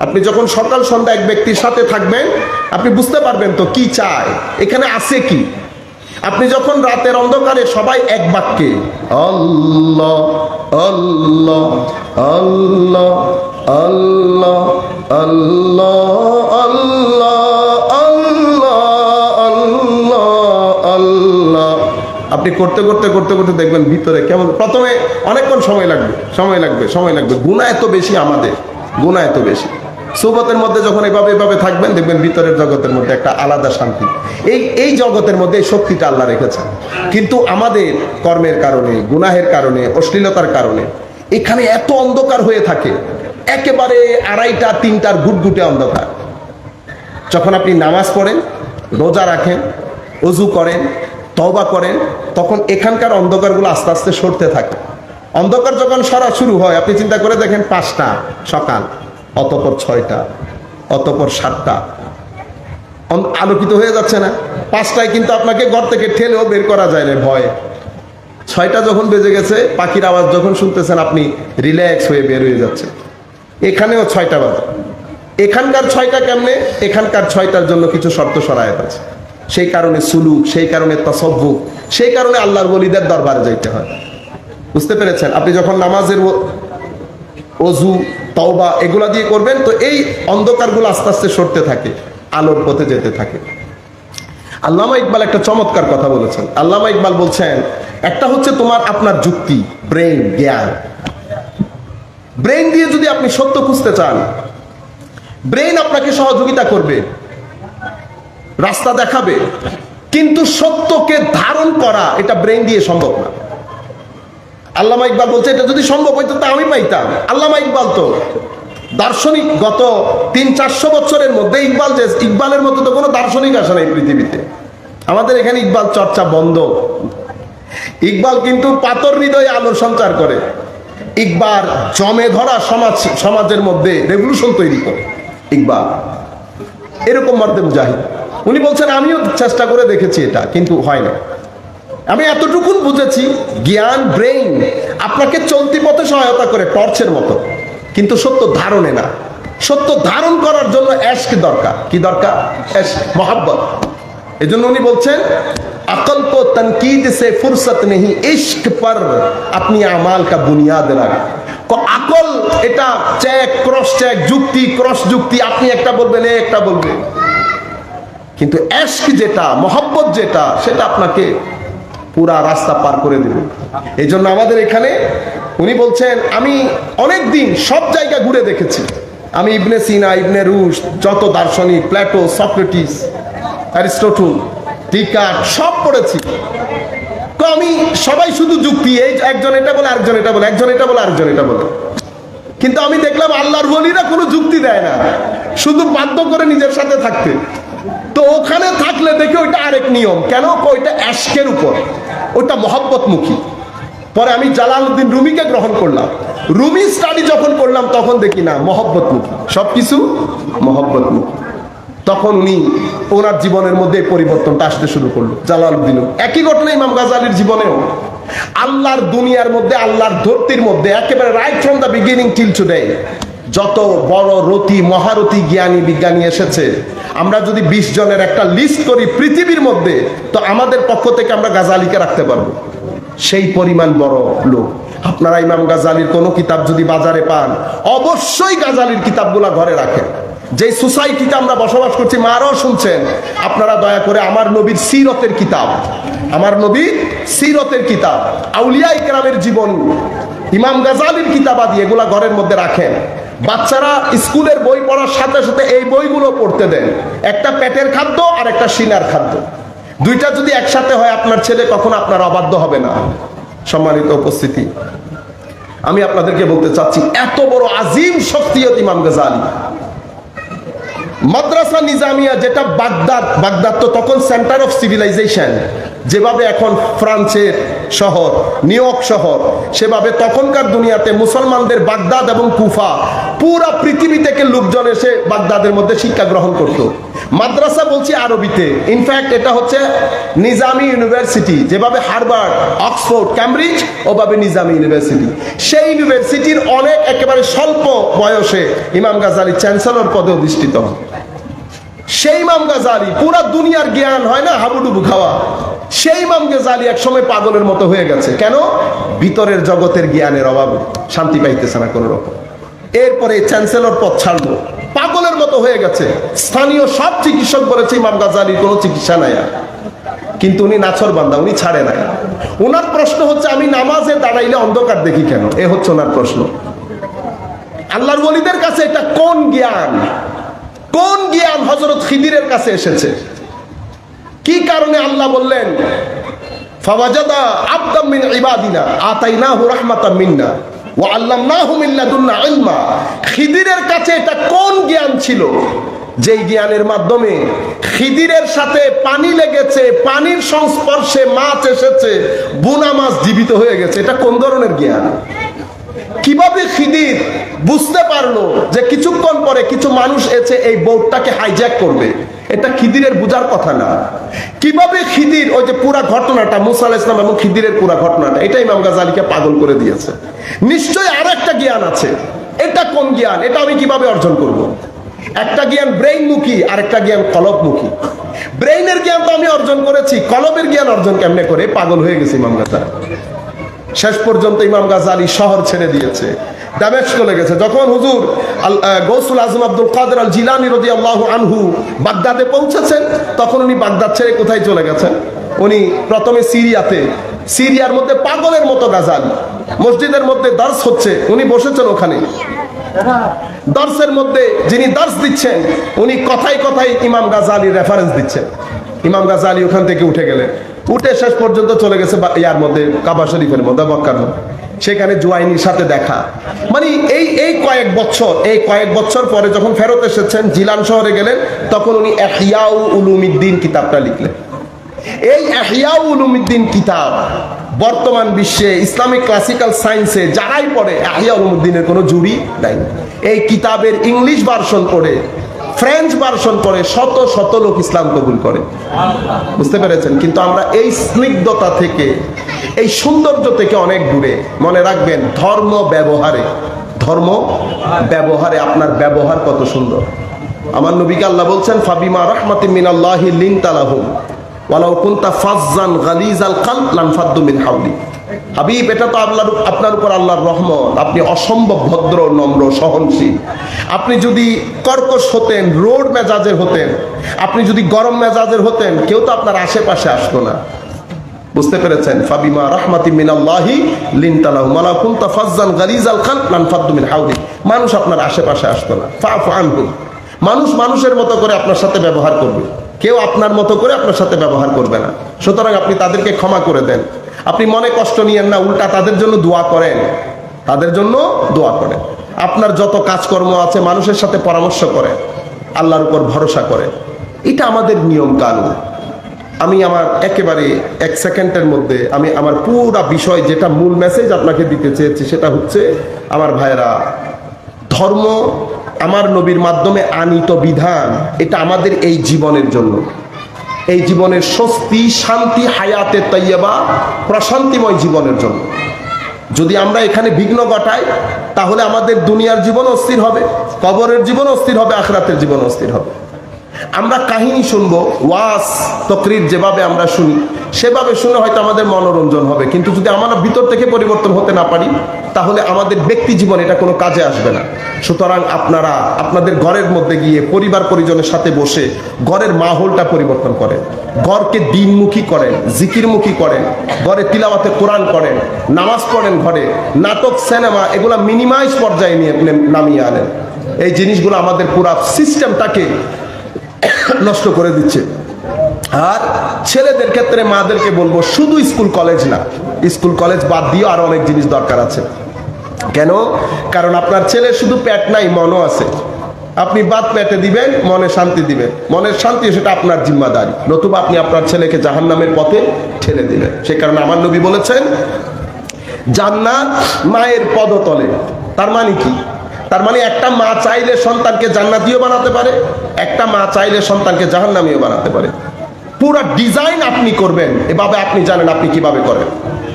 আপনি যখন সকাল সন্ধ্যা এক ব্যক্তির সাথে থাকবেন, আপনি বুঝতে পারবেন তো কি চায়, এখানে আছে কি। আপনি যখন রাতের অন্ধকারে সবাই এক বাক্যে আল্লাহ আল্লাহ আল্লাহ আল্লাহ আল্লাহ আল্লাহ আল্লাহ আপনি করতে করতে দেখবেন ভিতরে কেমন, প্রথমে অনেকক্ষণ সময় লাগবে। গুনাহ এত বেশি, আমাদের গুনাহ এত বেশি। সুবতের মধ্যে যখন এভাবে থাকবেন, দেখবেন ভিতরের জগতের মধ্যে একটা আলাদা শান্তি। এই জগতের মধ্যে এই শক্তিটা আল্লাহ রেখেছেন। কিন্তু আমাদের কর্মের কারণে, গুনাহের কারণে, অশ্লীলতার কারণে এখানে এত অন্ধকার হয়ে থাকে, একেবারে 2:30টা 3টার ঘুটঘুটে অন্ধকার। যখন আপনি নামাজ পড়েন, রোজা রাখেন, ওযু করেন, তওবা করেন, তখন এখানকার অন্ধকারগুলো আস্তে আস্তে সরতে থাকে। অন্ধকার যখন সরা শুরু হয়, আপনি চিন্তা করে দেখেন 5টা সকাল, অতঃপর 6টা, অতঃপর 7টা, আলোকিত হয়ে যাচ্ছে না? 5টায় কিন্তু আপনাকে ঘর থেকে ঠেলেও বের করা যায় না ভয়ে। 6টা যখন বেজে গেছে, পাখির আওয়াজ যখন শুনতেছেন, আপনি রিল্যাক্স হয়ে বের হয়ে যাচ্ছে। এখানেও 6টা বাজে, এখানকার 6টা কেমনে? এখানকার 6টার জন্য কিছু শর্ত শরায়েত আছে। সেই কারণে সুলুক, সেই কারণে তাসাব্বুফ, সেই কারণে আল্লাহর ওলিদের দরবারে যাইতে হয়। বুঝতে পেরেছেন? আপনি যখন নামাজের ওযু, তওবা এগুলা দিয়ে করবেন, তো এই অন্ধকারগুলো আস্তে আস্তে সরতে থাকে, আলোর পথে যেতে থাকে। আল্লামা ইকবাল একটা চমৎকার কথা বলেছেন। আল্লামা ইকবাল বলছেন, একটা হচ্ছে তোমার আপনার যুক্তি, ব্রেন, জ্ঞান। ব্রেন দিয়ে যদি আপনি সত্য খুঁজতে চান, ব্রেন আপনাকে সহযোগিতা করবে, রাস্তা দেখাবে, কিন্তু সত্যকে ধারণ করা এটা ব্রেন দিয়ে সম্ভব না। আল্লামা ইকবাল বলছে, এটা যদি সম্ভব হইতো তা আমি পাইতাম। আল্লামা ইকবাল তো দার্শনিক, গত 300-400 বছরের মধ্যে ইকবালের মতো তো কোনো দার্শনিক আসে নাই পৃথিবীতে। আমাদের এখানে ইকবাল চর্চা বন্ধ। ইকবাল কিন্তু পাথর হৃদয়ে আলোর সঞ্চার করে। ইকবাল জমে ধরা সমাজের মধ্যে রেভলিউশন তৈরি করে। ইকবাল এরকম মর্দে মুজাহিদ। উনি বলছেন, আমিও চেষ্টা করে দেখেছি এটা, কিন্তু হয় না। আমি এতটুকুন বুঝেছি, জ্ঞান, ব্রেইন আপনাকে চলতি পথে সহায়তা করে টর্চের মতো, কিন্তু সত্য ধারণে না। সত্য ধারণ করার জন্য এশক দরকার। কি দরকার? এশক, মোহাব্বত। এজন্য উনি বলছেন, আকল কো তনকিদ সে ফুরসত নেহি, ইশক পর আপনি আমাল কা বুনিয়াদ রাখ। আকল এটা চেক, ক্রস চেক, যুক্তি, ক্রস যুক্তি, আপনি একটা বলবেন, একটা বলবেন, কিন্তু এশক যেটা, মোহাব্বত যেটা, সেটা আপনাকে পুরা রাস্তা পার করে দেবে। এই জন্য আমাদের এখানে উনি বলছেন, আমি অনেক দিন সব জায়গা ঘুরে দেখেছি। আমি ইবনে সিনা, ইবনে রুশ, যত দার্শনিক, প্লেটো, সক্রেটিস, অ্যারিস্টটল, ডিকার্ট সব পড়েছি। তো আমি সবাই শুধু যুক্তি, এই একজন এটা বলে, আরেকজন এটা বলে, একজন এটা বলে, আরেকজন এটা বলে, কিন্তু আমি দেখলাম আল্লাহর ওলিরা কোনো যুক্তি দেয় না, শুধু বাধ্য করে নিজের সাথে থাকতে। তো ওখানে থাকলে দেখি ওইটা আরেক নিয়ম। কেন? ওইটা এশকের উপর, ওইটা মহব্বতমুখী। পরে আমি জালালউদ্দিন রুমিকে গ্রহণ করলাম। রুমি স্টাডি যখন করলাম, তখন দেখি না, মহব্বতমুখী, সবকিছু মহব্বতমুখী। তখন উনি ওনার জীবনের মধ্যে পরিবর্তনটা আসতে শুরু করলো। জালালউদ্দিন, একই ঘটনা ইমাম গাজালির জীবনেও। আল্লাহর দুনিয়ার মধ্যে, আল্লাহর ধরতির মধ্যে, একেবারে right from the beginning till today যত বড় রতি, মহারথী, জ্ঞানী, বিজ্ঞানী এসেছে, আমরা যদি 20 জনের একটা লিস্ট করি পৃথিবীর মধ্যে, তো আমাদের পক্ষ থেকে আমরা গাজালিকে রাখতে পারবো। সেই পরিমাণ বড় লোক। আপনারা ইমাম গাজালির কোনো কিতাব যদি বাজারে পান, অবশ্যই গাজালির কিতাবগুলা ঘরে রাখেন। যে সোসাইটিতে আমরা বসবাস করছি, মারাও শুনছেন, আপনারা দয়া করে আমার নবীর সিরতের কিতাব, আমার নবীর সিরতের কিতাব, আউলিয়া ইকরামের জীবন, ইমাম গাজালির কিতাবাদি, এগুলা ঘরের মধ্যে রাখেন। বাচ্চারা স্কুলের বই পড়ার সাথে সাথে এই বইগুলো পড়তে দেন। একটা পেটের খাদ্য আর একটা সিনার খাদ্য, দুইটা যদি একসাথে হয়, আপনার ছেলে কখনো আপনার অবাধ্য হবে না। সম্মানিত উপস্থিতি, আমি আপনাদেরকে বলতে চাচ্ছি, এত বড় আজিম শখসিয়ত ইমাম গাজালি। মাদ্রাসা নিজামিয়া, যেটা বাগদাদ তো তখন সেন্টার অফ সিভিলাইজেশন, যেভাবে এখন ফ্রান্সের শহর, নিউ ইয়র্ক শহর, সেভাবে তখনকার দুনিয়াতে মুসলমানদের বাগদাদ এবং কুফা, পুরা পৃথিবী থেকে লোকজন এসে বাগদাদের মধ্যে শিক্ষা গ্রহণ করত। মাদ্রাসা বলছি আরবিতে, ইনফ্যাক্ট এটা হচ্ছে নিজামি ইউনিভার্সিটি, যেভাবে হার্ভার্ড, অক্সফোর্ড, ক্যামব্রিজ, ওভাবে নিজামি ইউনিভার্সিটি। সেই ইউনিভার্সিটির অনেক একেবারে স্বল্প বয়সে ইমাম গাজালি চ্যান্সেলর পদে অধিষ্ঠিত হন। সেই ইমাম গাজালি, পুরা দুনিয়ার জ্ঞান হয় না হাবুডুবু খাওয়া, সেই ইমাম গাজালি একসময় পাগলের মতো হয়ে গেছে। কেন? ভিতরের জগতের জ্ঞানের অভাবে শান্তি পাইতেছে না কোনো রকম। এরপরে চ্যান্সেলর পদ ছাড়লো, পাগলের মতো হয়ে গেছে। স্থানীয় সব চিকিৎসক বলেছে ইমাম গাজালির কোনো চিকিৎসা নাই। কিন্তু উনি নাছর বান্দা, উনি ছাড়ে নাই। ওনার প্রশ্ন হচ্ছে, আমি নামাজে দাঁড়াইলে অন্ধকার দেখি কেন? এ হচ্ছে ওনার প্রশ্ন। আল্লাহর ওলিদের কাছে এটা কোন জ্ঞান? কোন জ্ঞান হযরত খিদিরের কাছে এসেছে? কি কারণে আল্লাহ বললেন, ফাওয়াজাদা আবদাম মিন ইবাদিনা আতাইনাহু রাহমাতাম মিন্না ওয়া আল্লামনাহু মিন লাদুন্না ইলমা। খিদিরের কাছে এটা কোন জ্ঞান ছিল, যেই জ্ঞানের মাধ্যমে খিদিরের সাথে পানি লেগেছে, পানির সংস্পর্শে মাছ এসেছে, বুনা মাছ জীবিত হয়ে গেছে? এটা কোন ধরনের জ্ঞান? কিভাবে খিদির বুঝতে পারলো যে কিছুক্ষণ পরে কিছু মানুষ এসে এই বোটটাকে হাইজ্যাক করবে? এটা খিদিরের বুঝার কথা না। কিভাবে খিদির, ওই যে পুরা ঘটনাটা, মুসা আলাইহিস সালাম এবং খিদিরের পুরা ঘটনাটা, এটা ইমাম গাজালিকে পাগল করে দিয়েছে। নিশ্চয়ই আর একটা জ্ঞান আছে। এটা কোন জ্ঞান? এটা আমি কিভাবে অর্জন করব? একটা জ্ঞান ব্রেইন মুখী, আর একটা জ্ঞান কলব মুখী। ব্রেইনের জ্ঞান তো আমি অর্জন করেছি, কলবের জ্ঞান অর্জন কেমনে করে? পাগল হয়ে গেছে ইমাম গাজ্জালী। শেষ পর্যন্ত ইমাম গাজ্জালী শহর ছেড়ে দিয়েছে, দামেস্ক চলে গেছে। যখন হুজুর গৌসুল আজম আব্দুল কাদের আল জিলানী রাদিয়াল্লাহু আনহু বাগদাদে পৌঁছেছেন, তখন উনি বাগদাদ ছেড়ে কোথায় চলে গেছেন? উনি প্রথমে সিরিয়াতে, সিরিয়ার মধ্যে পাগলের মতো গাজ্জালী, মসজিদের মধ্যে দর্স হচ্ছে, উনি বসেছেন ওখানে। দর্সের মধ্যে যিনি দর্স দিচ্ছেন, উনি কথায় কথায় ইমাম গাজ্জালীর রেফারেন্স দিচ্ছেন। ইমাম গাজ্জালী ওখান থেকে উঠে গেলেন, উঠে শেষ পর্যন্ত চলে গেছে ইয়ার মধ্যে, কাবা শরীফের মধ্যে, মক্কার মধ্যে। সেখানে জুয়াইনির সাথে দেখা। মানে এই কয়েক বছর পরে যখন ফেরত এসেছেন, জিলান শহরে গেলেন, তখন উনি ইহয়া উলুমিদ্দিন কিতাবটা লিখলেন। এই ইহয়া উলুমিদ্দিন কিতাব বর্তমান বিশ্বে ইসলামিক ক্লাসিক্যাল সায়েন্সে যারাই পড়ে, ইহয়া উলুমিদ্দিনের কোনো জুড়ি নাই। এই কিতাবের ইংলিশ ভার্সন পড়ে, ফ্রেঞ্চ ভার্সন পড়ে শত শত লোক ইসলাম কবুল করে। বুঝতে পেরেছেন? কিন্তু আমরা এই স্নিগ্ধতা থেকে, এই সৌন্দর্য থেকে অনেক দূরে। মনে রাখবেন, ধর্ম ব্যবহারে আপনার ব্যবহার কত সুন্দর। আমার নবীকে আল্লাহ বলছেন, ফাবিমা রাহমাতিন মিনাল্লাহি লিনতা লাহুম ওয়ালাউ কুনতা ফাজ্জান গালিজাল কলব লানফাদ্দু মিন হাওলি। হাবিব, এটা তো আপনার উপর আল্লাহর রহমত। আপনি অসম্ভব ভদ্র, নম্র, সহনশীল। আপনি যদি কর্কশ হতেন, রোড মেজাজের হতেন, আপনি যদি গরম মেজাজের হতেন, কেউ তো আপনার আশেপাশে আসতো না। বুঝতে পেরেছেন? ফাবিমা রাহমাতিন মিনাল্লাহি লিনতা লাহুম ওয়ালাউ কুনতা ফাজ্জান গালিজাল কলব লানফাদ্দু মিন হাওলি। মানুষ আপনার আশেপাশে আসতো না। ফাফু আনহুম। মানুষ মানুষের মতো করে আপনার সাথে ব্যবহার করবে, কেউ আপনার মতো করে আপনার সাথে ব্যবহার করবে না। সুতরাং আপনি তাদেরকে ক্ষমা করে দেন। আপনি মনে কষ্ট নিয়েন না, উল্টা তাদের জন্য দোয়া করেন, তাদের জন্য দোয়া করেন। আপনার যত কাজকর্ম আছে মানুষের সাথে পরামর্শ করেন, আল্লাহর উপর ভরসা করেন। এটা আমাদের নিয়ম কানুন। আমি আমার একেবারে 1 সেকেন্ডের মধ্যে আমি আমার পুরা বিষয়, যেটা মূল মেসেজ আপনাকে দিতে চেয়েছি, সেটা হচ্ছে, আমার ভাইয়েরা, ধর্ম আমার নবীর মাধ্যমে আনিত বিধান, এটা আমাদের এই জীবনের জন্য, এই জীবনের স্বস্তি, শান্তি, হায়াতে তাইয়্যিবা, প্রশান্তিময় জীবনের জন্য। যদি আমরা এখানে বিঘ্ন ঘটাই, তাহলে আমাদের দুনিয়ার জীবন অস্থির হবে, কবরের জীবন অস্থির হবে, আখিরাতের জীবন অস্থির হবে। আমরা কাহিনী শুনবো, ওয়াজ তকরির যেভাবে আমরা শুনি, সেভাবে শুনে হয়তো আমাদের মনোরঞ্জন হবে, কিন্তু যদি আমরা ভিতর থেকে পরিবর্তন হতে না পারি, তাহলে আমাদের ব্যক্তি জীবন এটা কোনো কাজে আসবে না। সুতরাং আপনারা আপনাদের ঘরের মধ্যে গিয়ে পরিবার পরিজনের সাথে বসে ঘরের মাহৌলটা পরিবর্তন করেন, ঘরকে দিনমুখী করেন, জিকিরমুখী করেন, ঘরে তিলাওয়াতে কোরআন করেন, নামাজ পড়েন, ঘরে নাটক, সিনেমা এগুলা মিনিমাইজ পর্যায়ে নিয়ে নামিয়ে আনেন। এই জিনিসগুলো আমাদের পুরা সিস্টেমটাকে নষ্ট করে দিচ্ছে। আর ছেলেদের ক্ষেত্রে মাদেরকে বলবো, শুধু স্কুল কলেজ না, স্কুল কলেজ বাদ দিয়েও আরো অনেক জিনিস দরকার আছে। কেন? কারণ আপনার ছেলে শুধু পেট নাই, মনও আছে। আপনি বাদ পেটে দিবেন, মনে শান্তি দিবেন, মনের শান্তি সেটা আপনার জিম্মাদারি, নতুবা আপনি আপনার ছেলেকে জাহান্নামের পথে ঠেলে দিবেন। সে কারণে আমার নবী বলেছেন, জান্নাত মায়ের পদতলে। তার মানে কি? তার মানে একটা মা চাইলে সন্তানকে জান্নাতীয় বানাতে পারে, একটা মা চাইলে সন্তানকে জাহান্নামীয় বানাতে পারে। পুরা ডিজাইন আপনি করবেন, এভাবে আপনি জানেন আপনি কিভাবে করেন।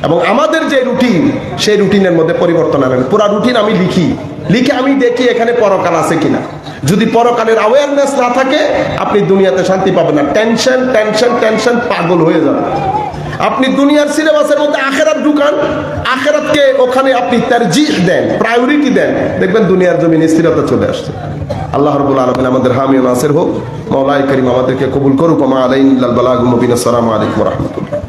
এবং আমাদের যে রুটিন, সেই রুটিনের মধ্যে পরিবর্তন আনেন। পুরা রুটিন আমি লিখে আমি দেখি এখানে পরকাল আছে কিনা। যদি পরকালের অ্যাওয়ারনেস না থাকে, আপনি দুনিয়াতে শান্তি পাবেন না। টেনশন টেনশন টেনশন, পাগল হয়ে যাবেন। আপনি দুনিয়ার সিলেবাসের মধ্যে আখেরাত ঢুকান, আখেরাতকে ওখানে আপনি তারজিহ দেন, প্রায়োরিটি দেন, দেখবেন দুনিয়ার জমিনে স্থিরতা চলে আসছে। আল্লাহ রাব্বুল আলামিন আমাদের হামি ও নাসির হোক। মাওলাই করিম আমাদেরকে কবুল করুক। মা আলাইনা ইল্লাল বালাগুল মুবিন। আসসালামু আলাইকুম ওয়া রাহমাতুল্লাহ।